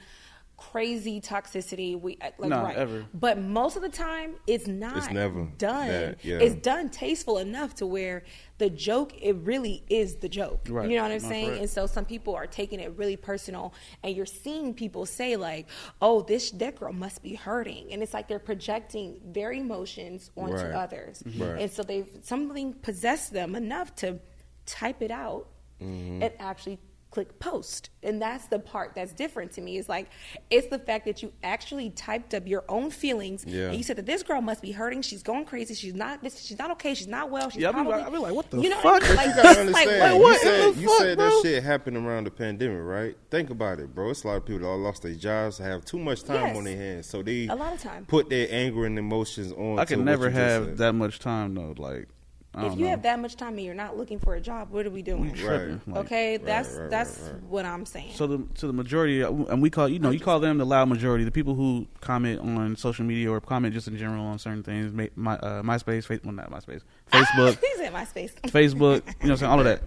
crazy toxicity. No, ever. But most of the time, it's not It's never done. that, yeah. It's done tasteful enough to where the joke, it really is the joke. Right. You know what I'm No, saying? correct. And so some people are taking it really personal, and you're seeing people say like, "Oh, that girl must be hurting," and it's like they're projecting their emotions onto Right. others, Right. and so something possessed them enough to type it out Mm-hmm. and actually click post. And that's the part that's different to me. Is like, it's the fact that you actually typed up your own feelings, Yeah. and you said that this girl must be hurting. She's going crazy. She's not okay. She's not well. She's Yeah, I be probably, like- I be like, what the you know fuck? What I mean? Like, You gotta it's understand. like, what you in the you fuck, said bro? that shit happened around the pandemic, right? Think about it, bro. It's a lot of people that all lost their jobs, have too much time Yes. on their hands, so they A lot of time. put their anger and emotions on. I to can what never you just have said. that much time though. Like, I don't If you know. have that much time and you're not looking for a job, what are we doing? tripping. Like, Okay, that's right. what I'm saying. So the majority, and we call you call them the loud majority, the people who comment on social media or comment just in general on certain things. MySpace, not MySpace, Facebook, He said MySpace. Facebook, you know what I'm saying, all of that.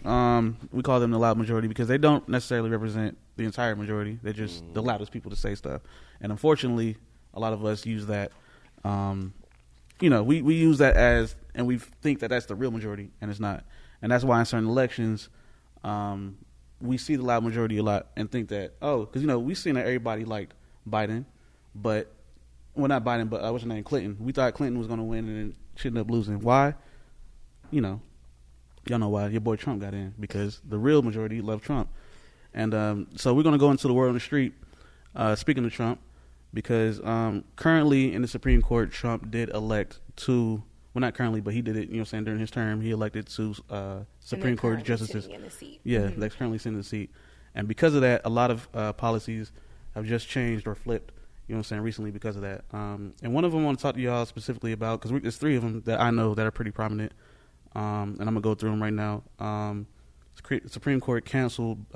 We call them the loud majority because they don't necessarily represent the entire majority. They're just the loudest people to say stuff. And unfortunately, a lot of us use that. We use that as, and we think that that's the real majority, and it's not. And that's why in certain elections, we see the loud majority a lot and think that, because we've seen that everybody liked Biden, but not Biden, but what's her name, Clinton. We thought Clinton was going to win, and then she ended up losing. Why? Y'all know why. Your boy Trump got in, because the real majority loved Trump. And so we're going to go into the word on the street, speaking of Trump, because currently in the Supreme Court, Trump did elect two, well, not currently, but he did it, during his term, he elected two Supreme Court justices. In the seat. Yeah, that's currently sitting in the seat. And because of that, a lot of policies have just changed or flipped, recently because of that. And one of them I want to talk to y'all specifically about, because there's three of them that I know that are pretty prominent. And I'm going to go through them right now. Supreme Court canceled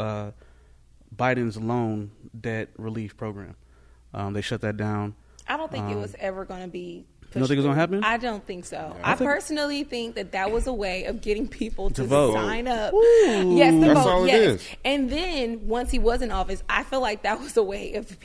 Biden's loan debt relief program. They shut that down. I don't think it was ever going to be pushed. You don't think it's going to happen? I don't think so. I personally think that was a way of getting people to vote. sign up. Ooh. Yes, to That's vote. all it yes. is. And then once he was in office, I feel like that was a way of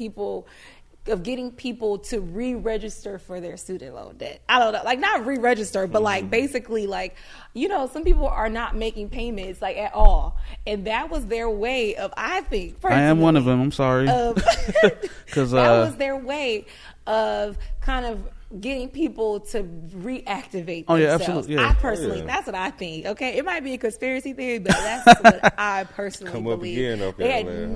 getting people to re-register for their student loan debt. I don't know, not re-register, but basically some people are not making payments at all, and that was their way of, I think, I am one of them. I'm sorry, because that was their way of kind of getting people to reactivate themselves. Oh, yeah, absolutely. Yeah. I personally, that's what I think. Okay, it might be a conspiracy theory, but that's what I personally Come up believe. again up They there, had man.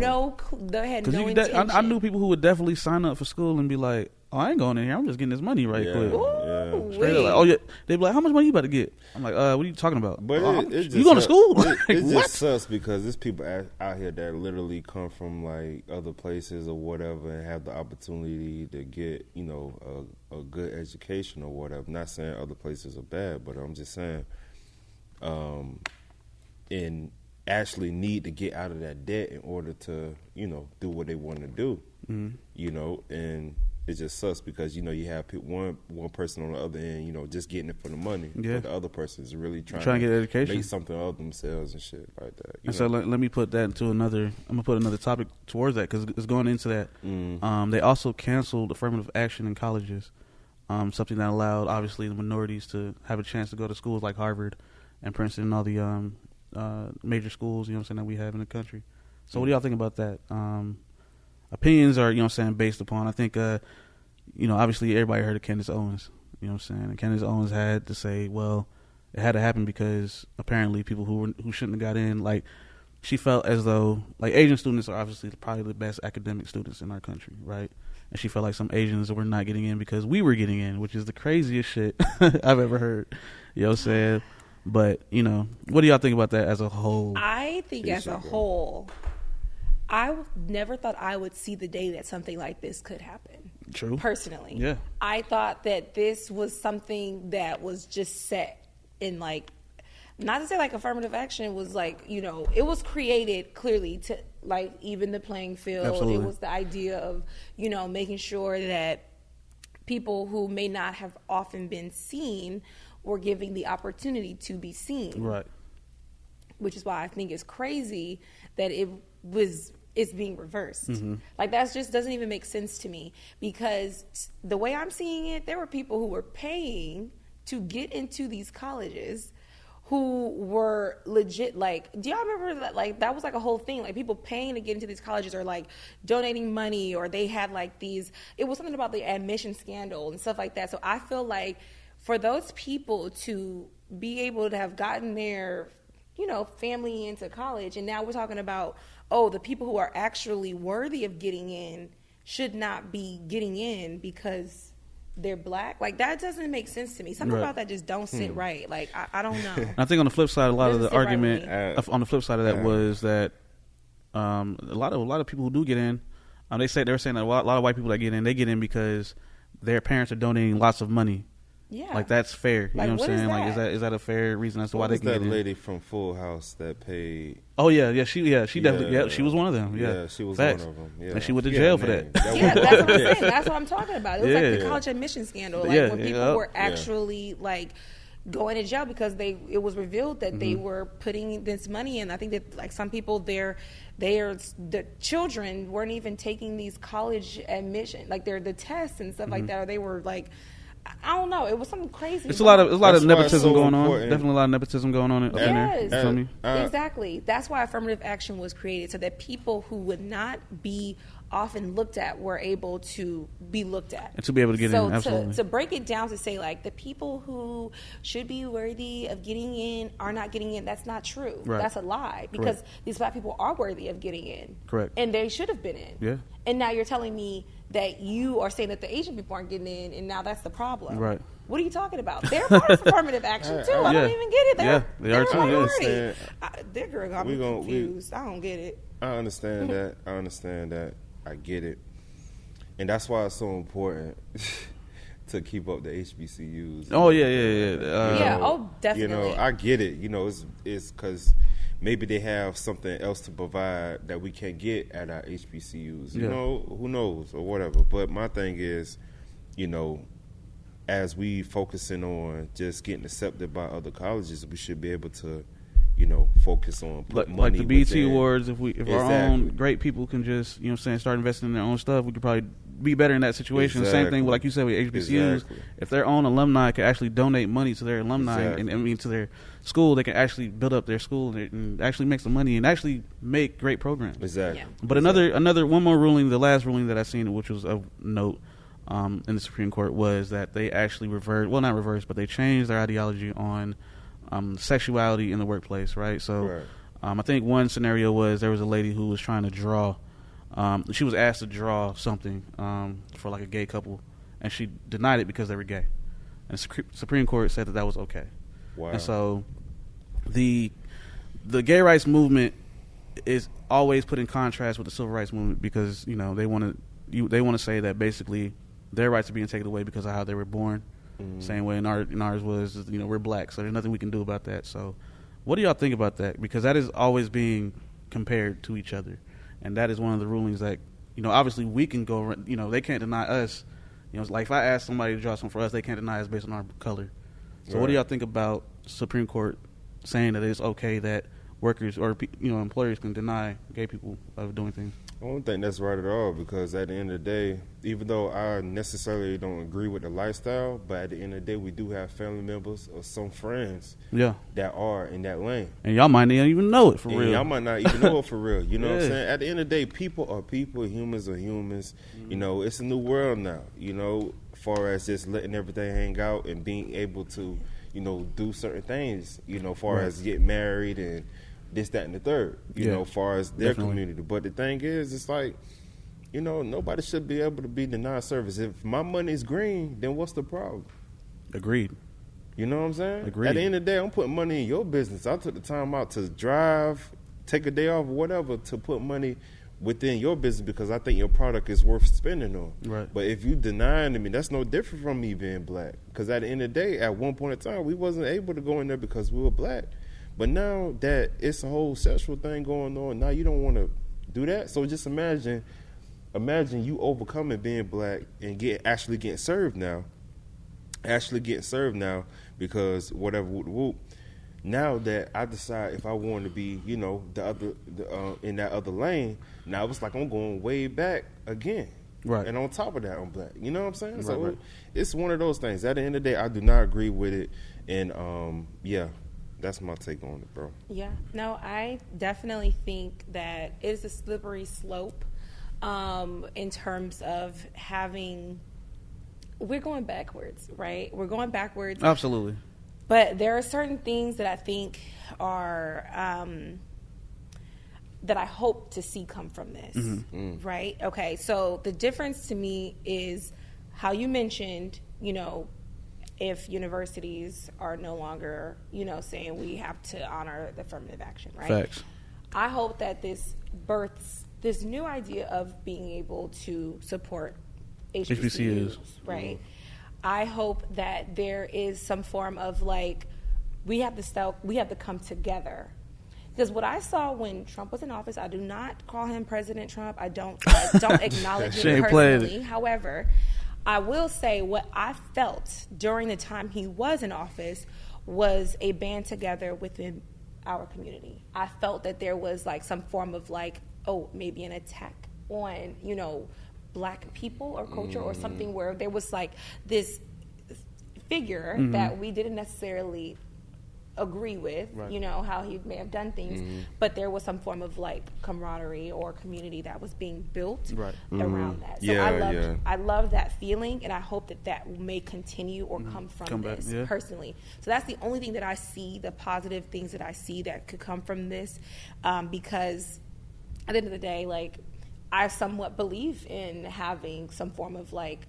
they had no intention. I knew people who would definitely sign up for school and be like, "Oh, I ain't going in here. I'm just getting this money right quick." Ooh, Straight up, like, "Oh yeah," they'd be like, "How much money you about to get?" I'm like, "What are you talking about?" But You going to school? It What? just sucks because there's people out here that literally come from other places or whatever and have the opportunity to get a good education or whatever. Not saying other places are bad, but I'm just saying, and actually need to get out of that debt in order to do what they want to do. And it just sucks because you have one person on the other end, just getting it for the money. Yeah. But the other person is really trying to get to education, make something of themselves and shit like that. And so let me put that into another. I'm gonna put another topic towards that because it's going into that. They also canceled affirmative action in colleges, something that allowed obviously the minorities to have a chance to go to schools like Harvard and Princeton and all the major schools that we have in the country. So what do y'all think about that? Opinions are based upon, I think obviously everybody heard of Candace Owens, and Candace Owens had to say, well, it had to happen because apparently people who shouldn't have got in, she felt as though Asian students are obviously probably the best academic students in our country, right? And she felt like some Asians were not getting in because we were getting in, which is the craziest shit I've ever heard. You know what I'm saying? But, what do y'all think about that as a whole? I think as a whole, I never thought I would see the day that something like this could happen. True. Personally. Yeah. I thought that this was something that was just set in not to say affirmative action was it was created clearly to even the playing field. Absolutely. It was the idea of, making sure that people who may not have often been seen were given the opportunity to be seen. Right. Which is why I think it's crazy that it's being reversed. That just doesn't even make sense to me, because the way I'm seeing it, there were people who were paying to get into these colleges who were legit, do y'all remember that, that was a whole thing, people paying to get into these colleges or donating money, or they had it was something about the admission scandal and stuff like that. So I feel for those people to be able to have gotten their family into college, and now we're talking about, the people who are actually worthy of getting in should not be getting in because they're black. That doesn't make sense to me. Something about that just don't sit right. I don't know. I think on the flip side, a lot of the argument right on the flip side of that was that a lot of people who do get in, they were saying that a lot of white people that get in, they get in because their parents are donating lots of money. Yeah, that's fair. You know what I'm saying? That? Is that a fair reason as to why they can that get in? lady from Full House that paid? Oh she definitely she was one of them. Yeah, she was Facts. one of them. Yeah, And she went to jail for that. Yeah, that's what I'm saying. That's what I'm talking about. It was the college admission scandal, when people were actually going to jail because it was revealed that they were putting this money in. I think that like some people the children weren't even taking these college admission, like the tests and stuff like that, or they were like, I don't know, it was something crazy. It's a lot of nepotism going on. Important. Definitely a lot of nepotism going on in there. You feel me? Exactly. That's why affirmative action was created, so that people who would not be often looked at were able to be looked at. And to be able to get in, absolutely. To break it down to say, like, the people who should be worthy of getting in are not getting in, that's not true. Right. That's a lie. Because these black people are worthy of getting in. Correct. And they should have been in. Yeah. And now you're telling me that you are saying that the Asian people aren't getting in, and now that's the problem. Right. What are you talking about? They're part of affirmative action, too. I don't even get it. They are, too. Minority. That girl got me confused. I don't get it. I understand that. I get it. And that's why it's so important to keep up the HBCUs. Oh, yeah. Definitely. I get it. It's because maybe they have something else to provide that we can't get at our HBCUs. Who knows or whatever. But my thing is, as we focusing on just getting accepted by other colleges, we should be able to, focus on putting money like the BET within. Awards. If our own great people can just, start investing in their own stuff, we could probably be better in that situation. Exactly. Same thing with, like you said, with HBCUs. Exactly. If their own alumni could actually donate money to their alumni and to their school, they can actually build up their school and actually make some money and actually make great programs. Exactly. Yeah. But another one more ruling, the last ruling that I seen, which was of note in the Supreme Court, was that they actually not reversed, but they changed their ideology on sexuality in the workplace, right? So I think one scenario was there was a lady who was trying to draw. She was asked to draw something for like a gay couple, and she denied it because they were gay. And the Supreme Court said that was okay. Wow. And so the gay rights movement is always put in contrast with the civil rights movement because they want to say that basically their rights are being taken away because of how they were born. Mm-hmm. Same way in ours was, we're black, so there's nothing we can do about that. So what do y'all think about that? Because that is always being compared to each other. And that is one of the rulings that, obviously we can go, they can't deny us. Like if I ask somebody to draw something for us, they can't deny us based on our color. So what do y'all think about Supreme Court saying that it's okay that workers or, employers can deny gay people of doing things? I don't think that's right at all because at the end of the day, even though I necessarily don't agree with the lifestyle, but at the end of the day, we do have family members or some friends that are in that lane. And y'all might not even know it for real. Y'all might not even know it for real. You know what I'm saying? At the end of the day, people are people, humans are humans. Mm-hmm. It's a new world now, as far as just letting everything hang out and being able to, do certain things, as far as get married and this, that, and the third, as far as their community. But the thing is, it's like, nobody should be able to be denied service. If my money's green, then what's the problem? Agreed. You know what I'm saying? Agreed. At the end of the day, I'm putting money in your business. I took the time out to drive, take a day off, or whatever, to put money within your business because I think your product is worth spending on. Right. But if you denying me, that's no different from me being black. Because at the end of the day, at one point in time, we wasn't able to go in there because we were black. But now that it's a whole sexual thing going on, now you don't want to do that. So just imagine you overcoming being black and actually getting served now. Because whatever whoop. Now that I decide if I want to be, in that other lane, now it's like I'm going way back again. Right. And on top of that, I'm black. You know what I'm saying? Right, So right. It's one of those things. At the end of the day, I do not agree with it. And that's my take on it, bro. Yeah. No, I definitely think that it's a slippery slope in terms of we're going backwards, right? We're going backwards. Absolutely. But there are certain things that I think are that I hope to see come from this, right? Okay, so the difference to me is how you mentioned, if universities are no longer, saying we have to honor the affirmative action, right? Facts. I hope that this births this new idea of being able to support HBCUs, right? I hope that there is some form of we have to come together. Because what I saw when Trump was in office, I do not call him President Trump. I don't acknowledge him personally. However, I will say what I felt during the time he was in office was a band together within our community. I felt that there was like some form of like, oh, maybe an attack on, you know, Black people or culture or something, where there was like this figure that we didn't necessarily agree with, you know, how he may have done things, but there was some form of like camaraderie or community that was being built around that. So I love that feeling, and I hope that that may continue or come from this personally. So that's the only thing that I see, the positive things that I see that could come from this, because at the end of the day, like, I somewhat believe in having some form of like,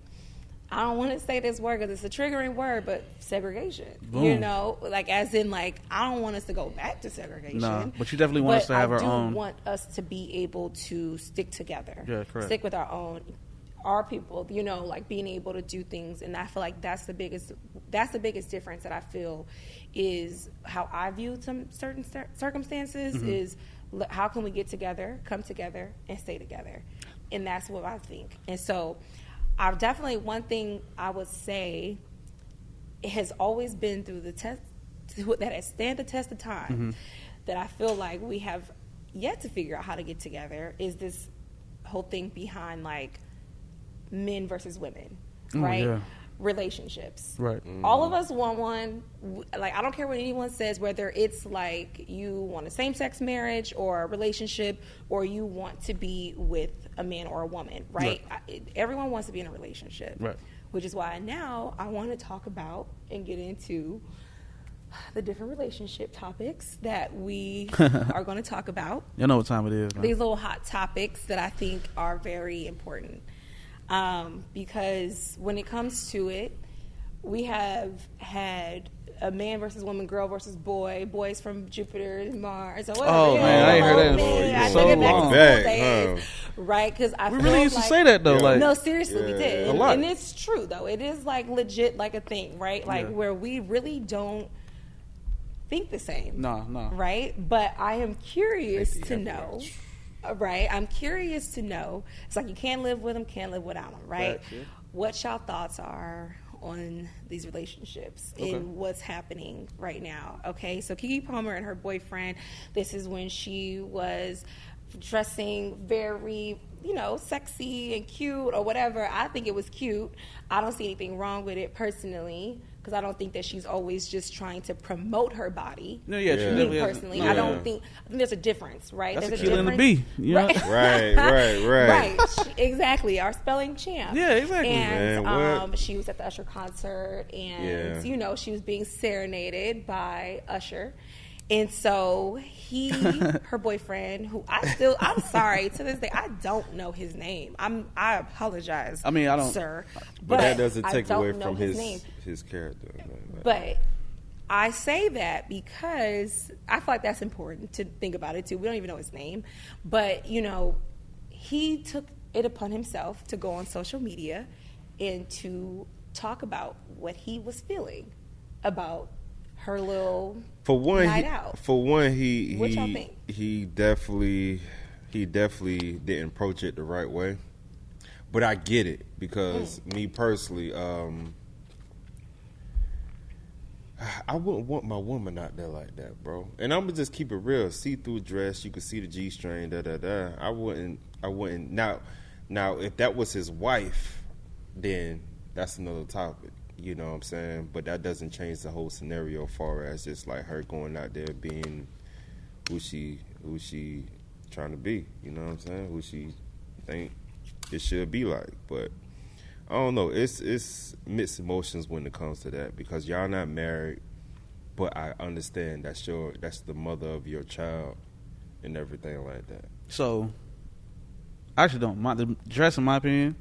I don't want to say this word because it's a triggering word, but segregation. Boom. You know, like as in like, I don't want us to go back to segregation. No, but you definitely want us to have our own. I want us to be able to stick together. Yeah, correct. Stick with our people. You know, like being able to do things, and I feel like that's the biggest difference that I feel is how I view some certain circumstances is how can we get together, come together, and stay together, and that's what I think. And so, I've definitely, one thing I would say, it has always been through the test, that has stand the test of time, that I feel like we have yet to figure out how to get together, is this whole thing behind like men versus women, right? Yeah. Relationships. Right. All of us want one. Like, I don't care what anyone says, whether it's like you want a same-sex marriage or a relationship, or you want to be with a man or a woman, right? Everyone wants to be in a relationship. Right. Which is why now I want to talk about and get into the different relationship topics that we are going to talk about. You know what time it is, man. These little hot topics that I think are very important. Because when it comes to it, we have had a man versus woman, girl versus boy, boys from Jupiter and Mars. Oh, man, I ain't heard that in so long. Right? Because we really used to say that, though. Like, no, seriously, we did. A lot. And it's true, though. It is, like, legit, like a thing, right? Like, where we really don't think the same. No. Right? But I am curious to know. Right, I'm curious to know. It's like you can't live with them, can't live without them, right? What y'all thoughts are on these relationships and what's happening right now? Okay, so Keke Palmer and her boyfriend. This is when she was dressing very, you know, sexy and cute or whatever. I think it was cute. I don't see anything wrong with it personally, because I don't think that she's always just trying to promote her body. No, yeah, me personally, I think there's a difference, right? That's there's a killer in the B. Yeah. Right. Exactly. Our spelling champ. Yeah, exactly. And she was at the Usher concert, and you know, she was being serenaded by Usher. And so her boyfriend, who I'm sorry, to this day, I don't know his name. I apologize. I mean, I don't, sir. But that doesn't take away from his character. But I say that because I feel like that's important to think about it too. We don't even know his name. But, you know, he took it upon himself to go on social media and to talk about what he was feeling about her little night out. For one, what y'all think? he definitely didn't approach it the right way. But I get it, because me personally, I wouldn't want my woman out there like that, bro. And I'm gonna just keep it real. See-through dress, you can see the G-string, I wouldn't. Now, if that was his wife, then that's another topic. You know what I'm saying? But that doesn't change the whole scenario as far as just like her going out there being who she trying to be. You know what I'm saying? Who she think it should be like. But I don't know. It's mixed emotions when it comes to that, because y'all not married, but I understand that's the mother of your child and everything like that. So I actually don't mind the dress, in my opinion.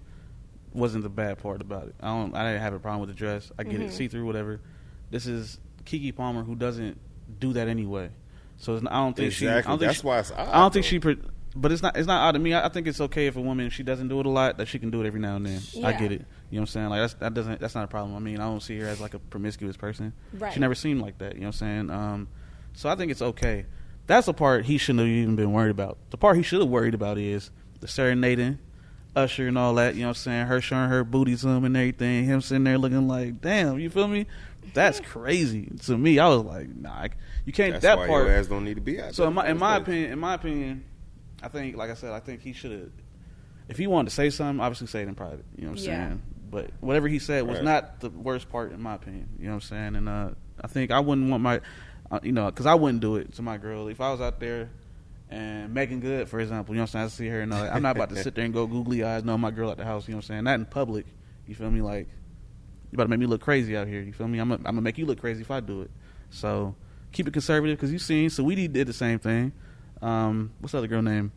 Wasn't the bad part about it. I didn't have a problem with the dress. I get it, see through, whatever. This is Keke Palmer, who doesn't do that anyway. So I don't think she. That's why it's odd. I don't think she. But it's not odd to me. I think it's okay if a woman, if she doesn't do it a lot, that she can do it every now and then. Yeah. I get it. You know what I'm saying? Like that's not a problem. I mean, I don't see her as like a promiscuous person. Right. She never seemed like that. You know what I'm saying? So I think it's okay. That's the part he shouldn't have even been worried about. The part he should have worried about is the serenading, Usher and all that, you know what I'm saying? Her showing her booty zoom and everything. Him sitting there looking like, damn, you feel me? That's crazy to me. I was like, nah, you can't. That's that why part. your ass don't need to be out. So there. in my opinion, I think, like I said, I think he should have. If he wanted to say something, obviously say it in private. You know what I'm saying? But whatever he said was not the worst part, in my opinion. You know what I'm saying? And I think I wouldn't want my, because I wouldn't do it to my girl if I was out there. And Megan Good, for example, you know what I'm saying? I see her, and I'm not about to sit there and go googly eyes, know my girl at the house. You know what I'm saying? Not in public. You feel me? Like, you about to make me look crazy out here. You feel me? I'm gonna make you look crazy if I do it. So keep it conservative, because you seen Saweetie did the same thing. What's the other girl name?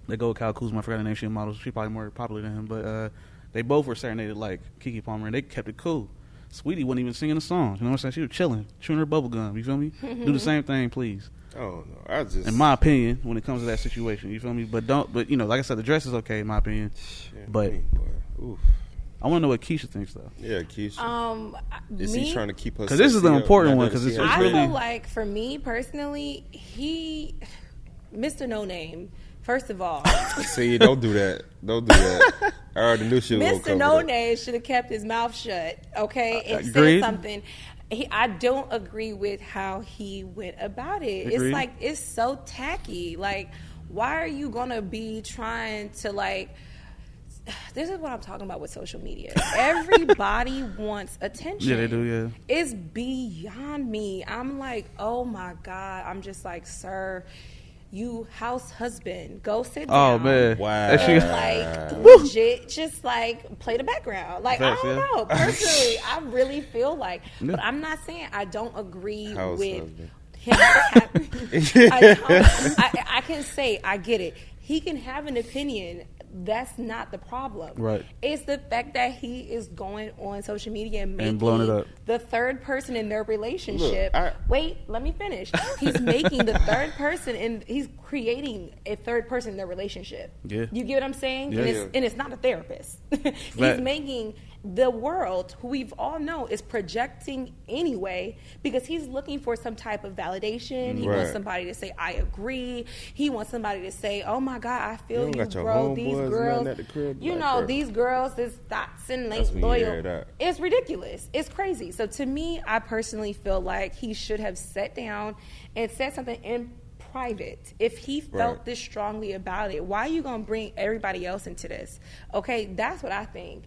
They go with Kyle Kuzma. I forgot her name. She a model. She probably more popular than him, but they both were serenaded like Keke Palmer, and they kept it cool. Sweetie wasn't even singing the songs. You know what I'm saying? She was chilling, chewing her bubble gum. You feel me? Do the same thing, please. Oh no, in my opinion, when it comes to that situation, you feel me? But like I said, the dress is okay in my opinion. But I want to know what Keisha thinks though. Yeah, Keisha. Is he trying to keep her? Because this is the important one. Because I feel like for me personally, Mr. No Name. First of all, see, don't do that. Don't do that. I already knew she was gonna Mr. No Name should have kept his mouth shut, okay, and agreed. said something. I don't agree with how he went about it. Agreed. It's like, it's so tacky. Like, why are you gonna be trying to like? This is what I'm talking about with social media. Everybody wants attention. Yeah, they do. Yeah, it's beyond me. I'm like, oh my God. I'm just like, sir. You house husband, go sit down. Oh man, wow! And like legit, just like play the background. Like I don't know. Personally, I really feel like, but I'm not saying I don't agree house with husband. him. I can say I get it. He can have an opinion. That's not the problem. Right. It's the fact that he is going on social media and making blowing it up. the third person in their relationship. Look, Wait, let me finish. He's making the third person, and he's creating a third person in their relationship. Yeah. You get what I'm saying? Yeah. And it's not a therapist. He's making the world, who we've all know is projecting anyway, because he's looking for some type of validation. He wants somebody to say, I agree. He wants somebody to say, oh my God, I feel you, bro. These girls, these girls, this thoughts and loyal. It's ridiculous. It's crazy. So to me, I personally feel like he should have sat down and said something in private. If he felt this strongly about it, why are you going to bring everybody else into this? Okay, that's what I think.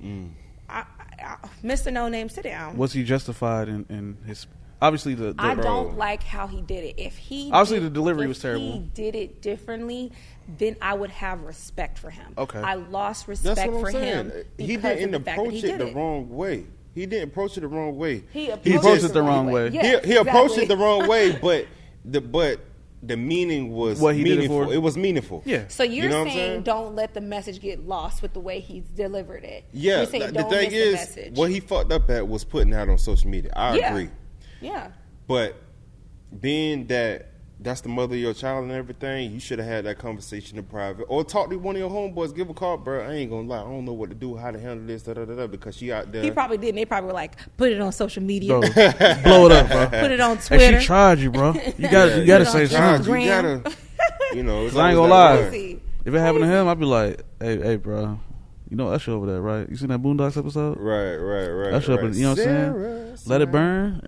Mr. No Name, sit down. Was he justified in his? Obviously, I don't like how he did it. If he the delivery was terrible. If he did it differently, then I would have respect for him. Okay, I lost respect for him. He didn't approach it the wrong way. He didn't approach it the wrong way. He approached it the wrong way. He approached it the wrong way, but the meaning was meaningful. It was meaningful. Yeah. So you're saying don't let the message get lost with the way he's delivered it. Yeah. You're saying the thing is, what he fucked up at was putting that on social media. I agree. Yeah. But being that that's the mother of your child and everything, you should have had that conversation in private. Or talk to one of your homeboys, give a call, bro. I ain't gonna lie, I don't know what to do, how to handle this, because she out there. He probably did, and they probably were like, put it on social media. Bro, blow it up, bro. Put it on Twitter. Hey, she tried you, bro. You gotta say something. You gotta, I ain't gonna lie. If it happened to him, I'd be like, hey, bro. You know Usher over there, right? You seen that Boondocks episode? Right. Usher up, you know what I'm saying? Let it burn.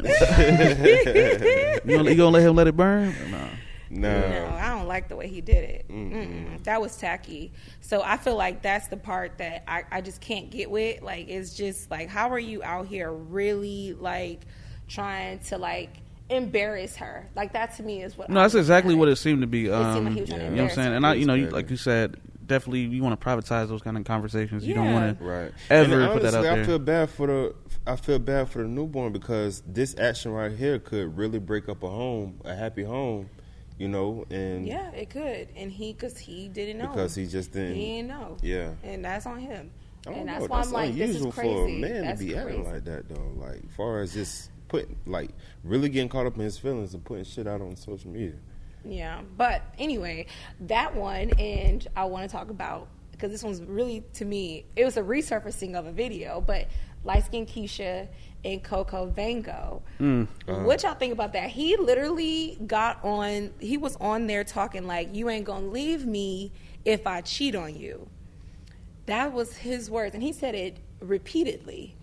You gonna let him let it burn? No, I don't like the way he did it. That was tacky. So I feel like that's the part that I just can't get with. Like, it's just like, how are you out here really like trying to like embarrass her? Like, that to me is what. No, that's exactly what it seemed to be. It seemed like he was trying to you know what I'm saying? her. And like you said, definitely you want to privatize those kind of conversations. You don't want to ever put that out there. I feel bad for the newborn, because this action right here could really break up a happy home. And yeah, it could, and because he didn't know, because he just didn't. He didn't know. Yeah, and that's on him. And that's why I'm like, this is crazy. For a man to be acting like that, though. Like, as far as just really getting caught up in his feelings and putting shit out on social media. Yeah, but anyway, that one, and I want to talk about, because this one's really, to me, it was a resurfacing of a video, but light-skinned Keisha and Coco Vango. What y'all think about that? He literally he was on there talking like, you ain't gonna leave me if I cheat on you. That was his words, and he said it repeatedly.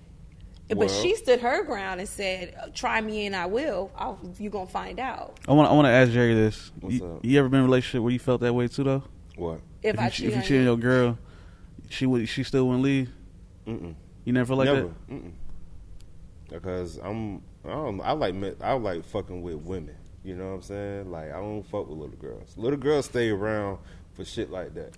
But she stood her ground and said, "Try me and I will. You're gonna find out." I want to ask Jerry this. What's up? You ever been in a relationship where you felt that way too, though? What? If I if cheat you on cheat on your girl, she still wouldn't leave. Mm-mm. You never feel like Never. that? Mm-mm. Because I like fucking with women. You know what I'm saying? Like, I don't fuck with little girls. Little girls stay around for shit like that.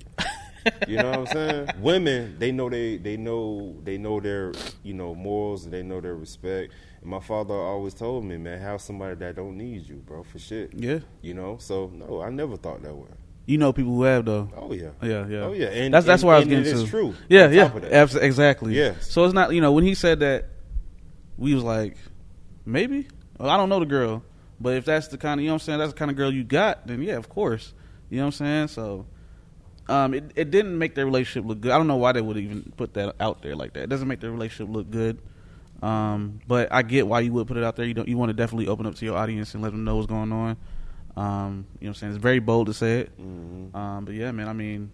You know what I'm saying? Women, they know their, you know, morals, and they know their respect. And my father always told me, man, have somebody that don't need you, bro, for shit. Yeah. You know? So no, I never thought that way. You know people who have though. Oh yeah. Yeah. Oh yeah. And that's where I was getting it to. is true. Yeah, on yeah. top of that. Exactly. Yes. So it's not, you know, when he said that, we was like, maybe. Well, I don't know the girl, but if that's the kind of, you know what I'm saying, that's the kind of girl you got, then yeah, of course. You know what I'm saying? So it didn't make their relationship look good. I don't know why they would even put that out there like that. It doesn't make their relationship look good. But I get why you would put it out there. You want to definitely open up to your audience and let them know what's going on. You know what I'm saying? It's very bold to say it. Mm-hmm. But yeah, man, I mean,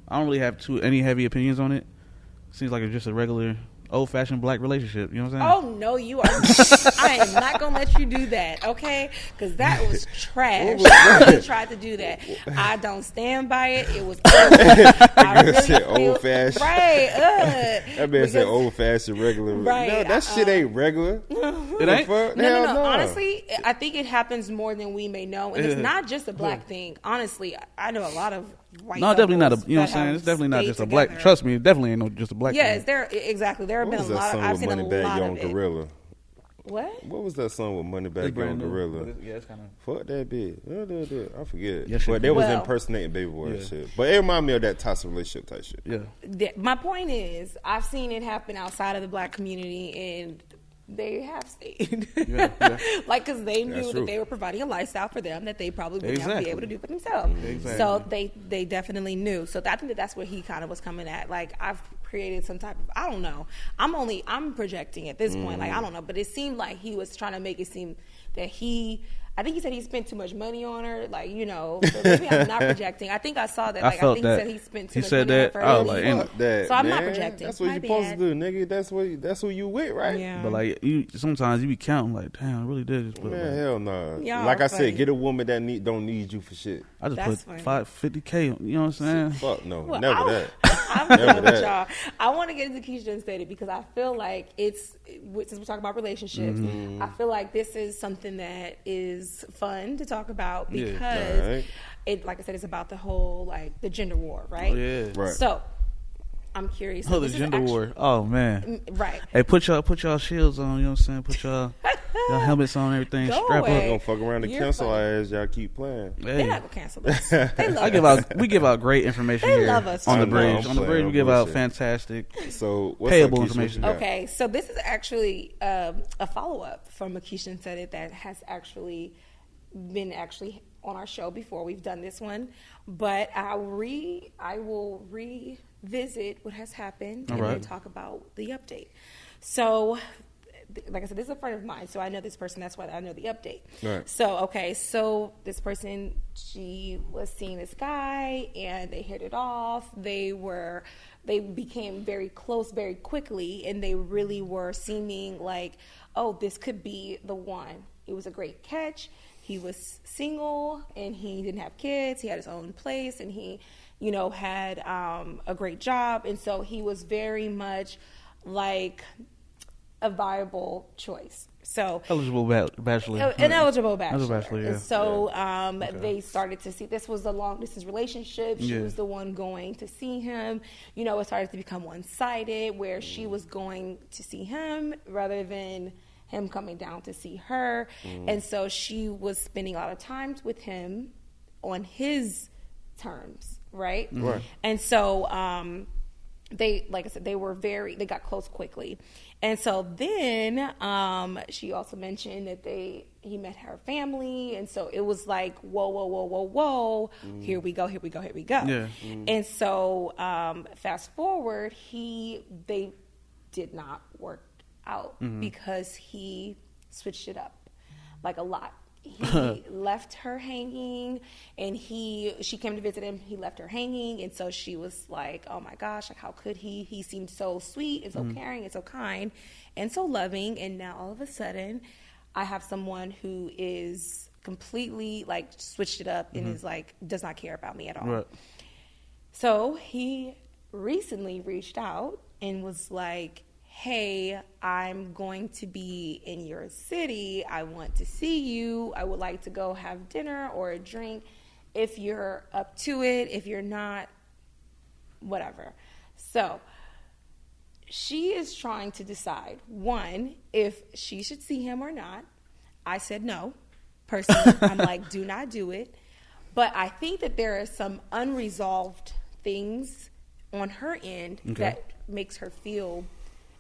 I don't really have any heavy opinions on it. Seems like it's just a regular old-fashioned black relationship. You know what I'm saying? Oh no, you are. I am not gonna let you do that, okay? Because that was trash. You tried to do that. I don't stand by it. It was. I really said feel- old-fashioned. Right. That man said old-fashioned regular. Right, No, that shit ain't regular. It ain't? No. Honestly, I think it happens more than we may know, and it's not just a black thing. Honestly, I know a lot of white. No, definitely not a. couples You know what I'm that saying? have It's definitely not stayed just a black. together. Trust me, it definitely ain't no just a black. Yes, thing. there exactly. There have What been was a that lot. song I've with seen a Moneybagg lot Young of it. Gorilla? What? What was that song with It's Moneybagg brand Young new, Gorilla? but yeah, it's kind of. Fuck that bitch. I forget. Yeah, shit. But they was Well- impersonating Baby Boy and Yeah. shit. But it reminded me of that toxic relationship type shit. Yeah. My point is, I've seen it happen outside of the black community, and they have stayed. Yeah. Like, because they That's knew true. that they were providing a lifestyle for them that they probably would not Exactly. be able to do for themselves. Exactly. So they definitely knew. So I think that's where he kind of was coming at. Like, I've created some type of, I don't know. I'm projecting at this point. Like, I don't know. But it seemed like he was trying to make it seem that I think he said he spent too much money on her, like, you know. So maybe I'm not projecting. I think I saw that. Like, I felt think that. he said he spent He too much said money that. on her. I was like, ain't- Fuck that, So I'm not man. projecting. That's what My you supposed bad. to do, nigga. That's who you with, right? Yeah. But like sometimes you be counting like, damn, I really did just put Man, hell no. Y'all Like I are funny. said, get a woman that don't need you for shit. I just That's put funny. $50K. You know what I'm saying? Fuck no, Well, never that. I'm Never done with that. y'all. I want to get into Keisha and Steady because I feel like since we're talking about relationships, Mm-hmm. I feel like this is something that is fun to talk about Yeah. because Right. it, like I said, it's about the whole like the gender war, right? Oh, yeah. Right. So I'm curious. Oh, the this is gender actually- war. Oh man. right? Hey, put y'all shields on. You know what I'm saying? Put y'all helmets on. Everything. Go Strap away. up. Don't fuck around and You're cancel funny. our ass. Y'all keep playing. They're Hey. not gonna cancel us. They love us. We give out great information They here love us. on I the know, bridge. I'm On the playing, bridge, we I'm give out bullshit. fantastic. So what's Payable up, Keisha? information. What you got? Okay, so this is actually a follow up from a Keisha and Said It that has actually been on our show before. We've done this one, but I will revisit what has happened and then right. talk about the update. So, like I said, this is a friend of mine, so I know this person. That's why I know the update. Right. So this person, she was seeing this guy, and they hit it off. They became very close very quickly, and they really were seeming like, oh, this could be the one. It was a great catch. He was single, and he didn't have kids. He had his own place, and he, had a great job, and so he was very much like a viable choice. So Eligible bachelor. an eligible bachelor. Eligible bachelor, yeah. And so they started to see this was a long distance relationship. She Yeah. was the one going to see him. It started to become one sided where she was going to see him rather than him coming down to see her. And so she was spending a lot of time with him on his terms, right? Right. And so they, like I said, they got close quickly. And so then she also mentioned that he met her family. And so it was like, whoa. Here we go. Yeah. And so fast forward, they did not work out because he switched it up like a lot. he left her hanging, and she came to visit him. He left her hanging, and so she was like, "Oh my gosh, like how could he? He seemed so sweet and so caring and so kind and so loving." And now all of a sudden, I have someone who is completely like switched it up and is like does not care about me at all. Right. So he recently reached out and was like, "Hey, I'm going to be in your city. I want to see you. I would like to go have dinner or a drink. If you're up to it, if you're not, whatever." So she is trying to decide, one, if she should see him or not. I said no. Personally, I'm like, do not do it. But I think that there are some unresolved things on her end that makes her feel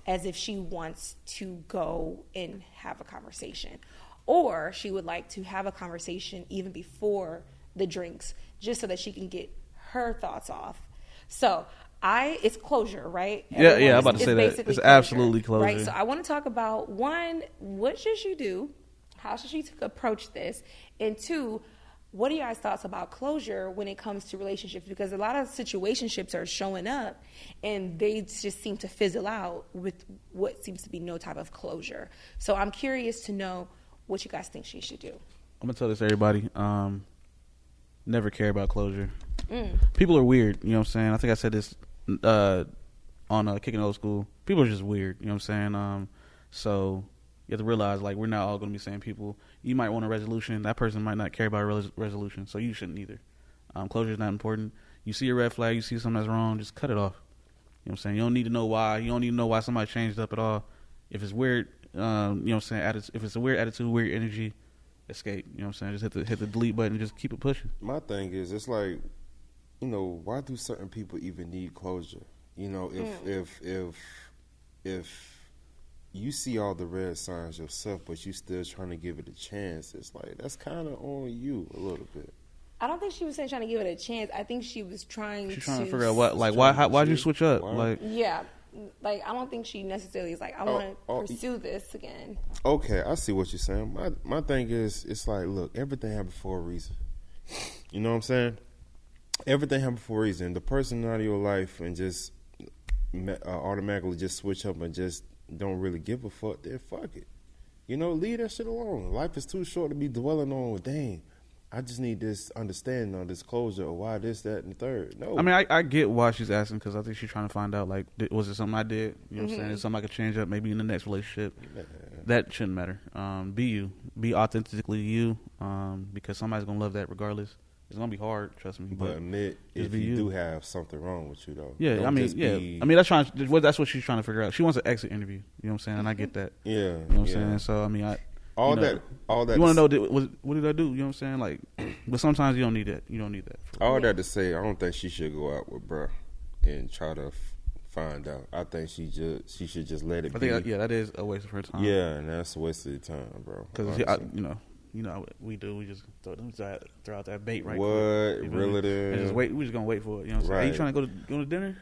as if she wants to go and have a conversation. Or she would like to have a conversation even before the drinks, just so that she can get her thoughts off. So it's closure, right? Yeah, I'm about to say that. It's closure, absolutely closure. Right? So I want to talk about, one, what should she do? How should she approach this? And two, what are your guys' thoughts about closure when it comes to relationships? Because a lot of situationships are showing up and they just seem to fizzle out with what seems to be no type of closure. So I'm curious to know what you guys think she should do. I'm going to tell this to everybody. Never care about closure. People are weird, you know what I'm saying? I think I said this on Kicking Old School. People are just weird, you know what I'm saying? So you have to realize, like, we're not all going to be the same people. You might want a resolution. That person might not care about a resolution, so you shouldn't either. Closure is not important. You see a red flag, you see something that's wrong, just cut it off. You know what I'm saying? You don't need to know why. You don't need to know why somebody changed up at all. If it's weird, you know what I'm saying? If it's a weird attitude, weird energy, escape. You know what I'm saying? Just hit the delete button and just keep it pushing. My thing is, it's like, you know, why do certain people even need closure? You know, if you see all the red signs yourself, but you still trying to give it a chance, it's like, that's kind of on you a little bit. I don't think she was saying trying to give it a chance. I think she was trying She's trying to figure out why'd you switch up? Why? Like, yeah. Like, I don't think she necessarily is like, I want to pursue this again. Okay, I see what you're saying. My thing is, it's like, look, everything happened for a reason. You know what I'm saying? Everything happened for a reason. The person out of your life and just automatically just switch up and just don't really give a fuck, then fuck it. You know, leave that shit alone. Life is too short to be dwelling on, dang, I just need this understanding or this closure or why this, that, and the third. No. I mean, I get why she's asking, because I think she's trying to find out, like, was it something I did? You know what I'm saying? Is something I could change up maybe in the next relationship? That shouldn't matter. Be you. Be authentically you, because somebody's going to love that regardless. It's going to be hard, trust me. But admit if you do have something wrong with you, though. Yeah, Don't I mean, that's what she's trying to figure out. She wants an exit interview. You know what I'm saying? And I get that. Yeah. You know what I'm saying? So, I mean, all that. You want to know, what did I do? You know what I'm saying? Like, but sometimes you don't need that. You don't need that. All that to say, I don't think she should go out with bruh and try to find out. I think she should just let it be. That is a waste of her time. Yeah, and that's a waste of your time, bro. Because, you know, we just throw out that bait right quick. What? Reel it in. And just wait. We're just going to wait for it. You know what I'm saying? Are you trying to go to dinner?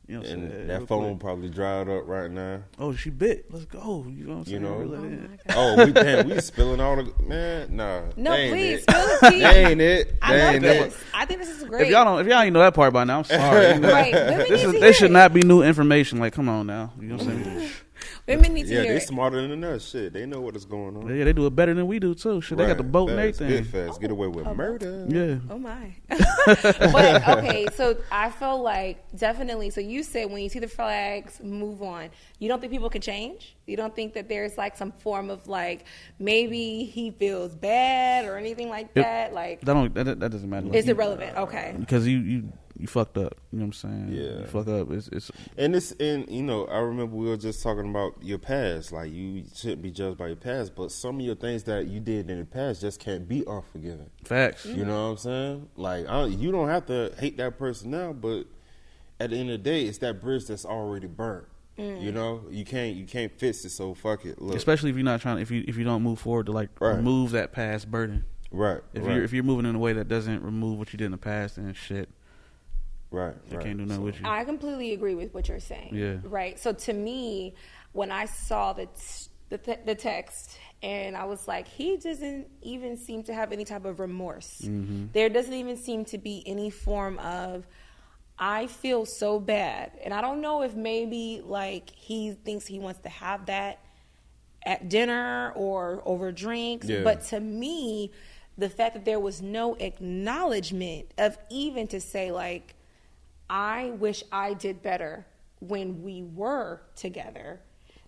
You know what I'm saying? That phone probably dried up right now. Oh, she bit. Let's go. You know what I'm saying? You know? We spilling all the, man, nah. No, please, spill the tea. That ain't it. I love this. I think this is great. If y'all ain't know that part by now, I'm sorry. Right. This should not be new information. Like, come on now. You know what I'm saying? Women need to hear they it. smarter than us. Shit, they know what is going on. Yeah, they do it better than we do too. Shit, they got the boat and everything. Fast. Get away with murder. Yeah. Oh my. But okay, so I feel like definitely. So you said when you see the flags, move on. You don't think people can change? You don't think that there's like some form of like maybe he feels bad or anything like that? Like that doesn't matter. It's irrelevant. Okay. Because you fucked up. You know what I'm saying? Yeah. You fucked up. And you know, I remember we were just talking about your past. Like, you shouldn't be judged by your past, but some of your things that you did in the past just can't be unforgiven. Facts. You know what I'm saying? Like, you don't have to hate that person now, but at the end of the day, it's that bridge that's already burnt. You know, you can't fix it. So fuck it. Look. Especially if you're not trying. If you don't move forward to like remove that past burden. Right. If you're moving in a way that doesn't remove what you did in the past, then shit. Right. They can't do nothing with you. I completely agree with what you're saying. Yeah. Right. So to me, when I saw the text, and I was like, he doesn't even seem to have any type of remorse. There doesn't even seem to be any form of, I feel so bad. And I don't know if maybe like he thinks he wants to have that at dinner or over drinks. Yeah. But to me, the fact that there was no acknowledgement of even to say like, I wish I did better when we were together.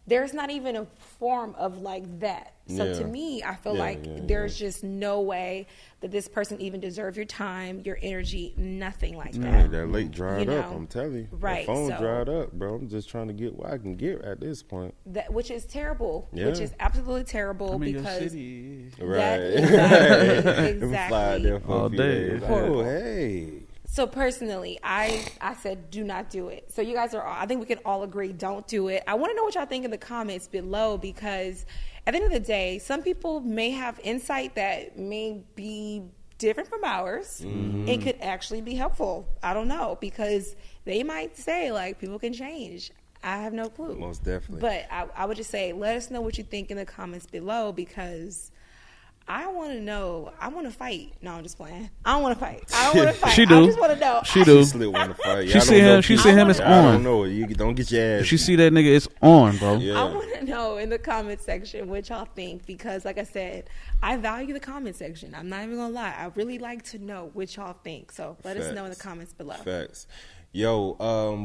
There's not even a form of like that. So Yeah. to me, I feel Yeah, like yeah, there's just no way that this person even deserves your time, your energy, nothing like Hey, that. that lake dried You up. know, I'm telling you, right, The phone so- dried up, bro. I'm just trying to get what I can get at this point. That which is terrible. Yeah. Which is absolutely terrible I'm in your because city. Right. exactly. Them fly there for All a few day. days. Horrible. Oh, hey. So personally, I said do not do it. So you guys are, I think we can all agree, don't do it. I want to know what y'all think in the comments below, because at the end of the day, some people may have insight that may be different from ours. It could actually be helpful. I don't know, because they might say like people can change. I have no clue. Most definitely. But I would just say, let us know what you think in the comments below, because I want to know. I want to fight. No, I'm just playing. I don't want to fight. I don't want to fight. She do. I just want to know. She do. She still want to fight. She Y'all see don't know him. She people. see him. It's I don't on. know. You don't get your ass. If she see that nigga, it's on, bro. Yeah. I want to know in the comment section what y'all think, because like I said, I value the comment section. I'm not even gonna lie. I really like to know what y'all think. So let us know in the Facts. comments below. Facts. Yo,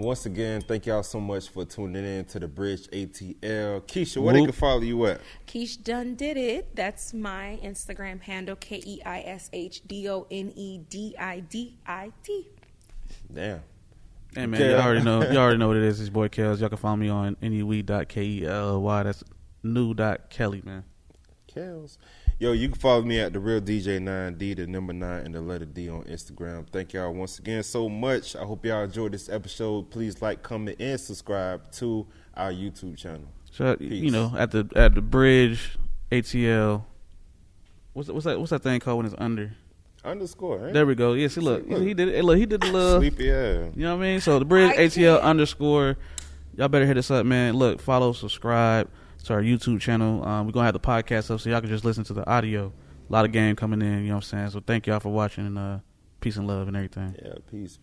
once again, thank y'all so much for tuning in to the Bridge ATL. Keisha, where they Whoop. can follow you at? Keish Done Did It. That's my Instagram handle. Keishdonedit. Damn. Hey man, Okay. you already know. You already know what it is. It's your boy Kels. Y'all can follow me on anyway.kely. That's new.kelly, man. Kels. Yo, you can follow me at the real DJ 9D, the number 9 and the letter D on Instagram. Thank y'all once again so much. I hope y'all enjoyed this episode. Please like, comment, and subscribe to our YouTube channel. So Peace. you know, at the Bridge ATL. What's that thing called when it's under? Underscore, right? There we go. Yeah, see, look, Look. he did it. Hey, look, he did the little. Sleepy ass. You know what I mean? So the Bridge I ATL can't. underscore. Y'all better hit us up, man. Look, follow, subscribe to our YouTube channel. We're gonna have the podcast up so y'all can just listen to the audio. A lot of game coming in. You know what I'm saying? So thank y'all for watching, and peace and love and everything. Yeah, peace.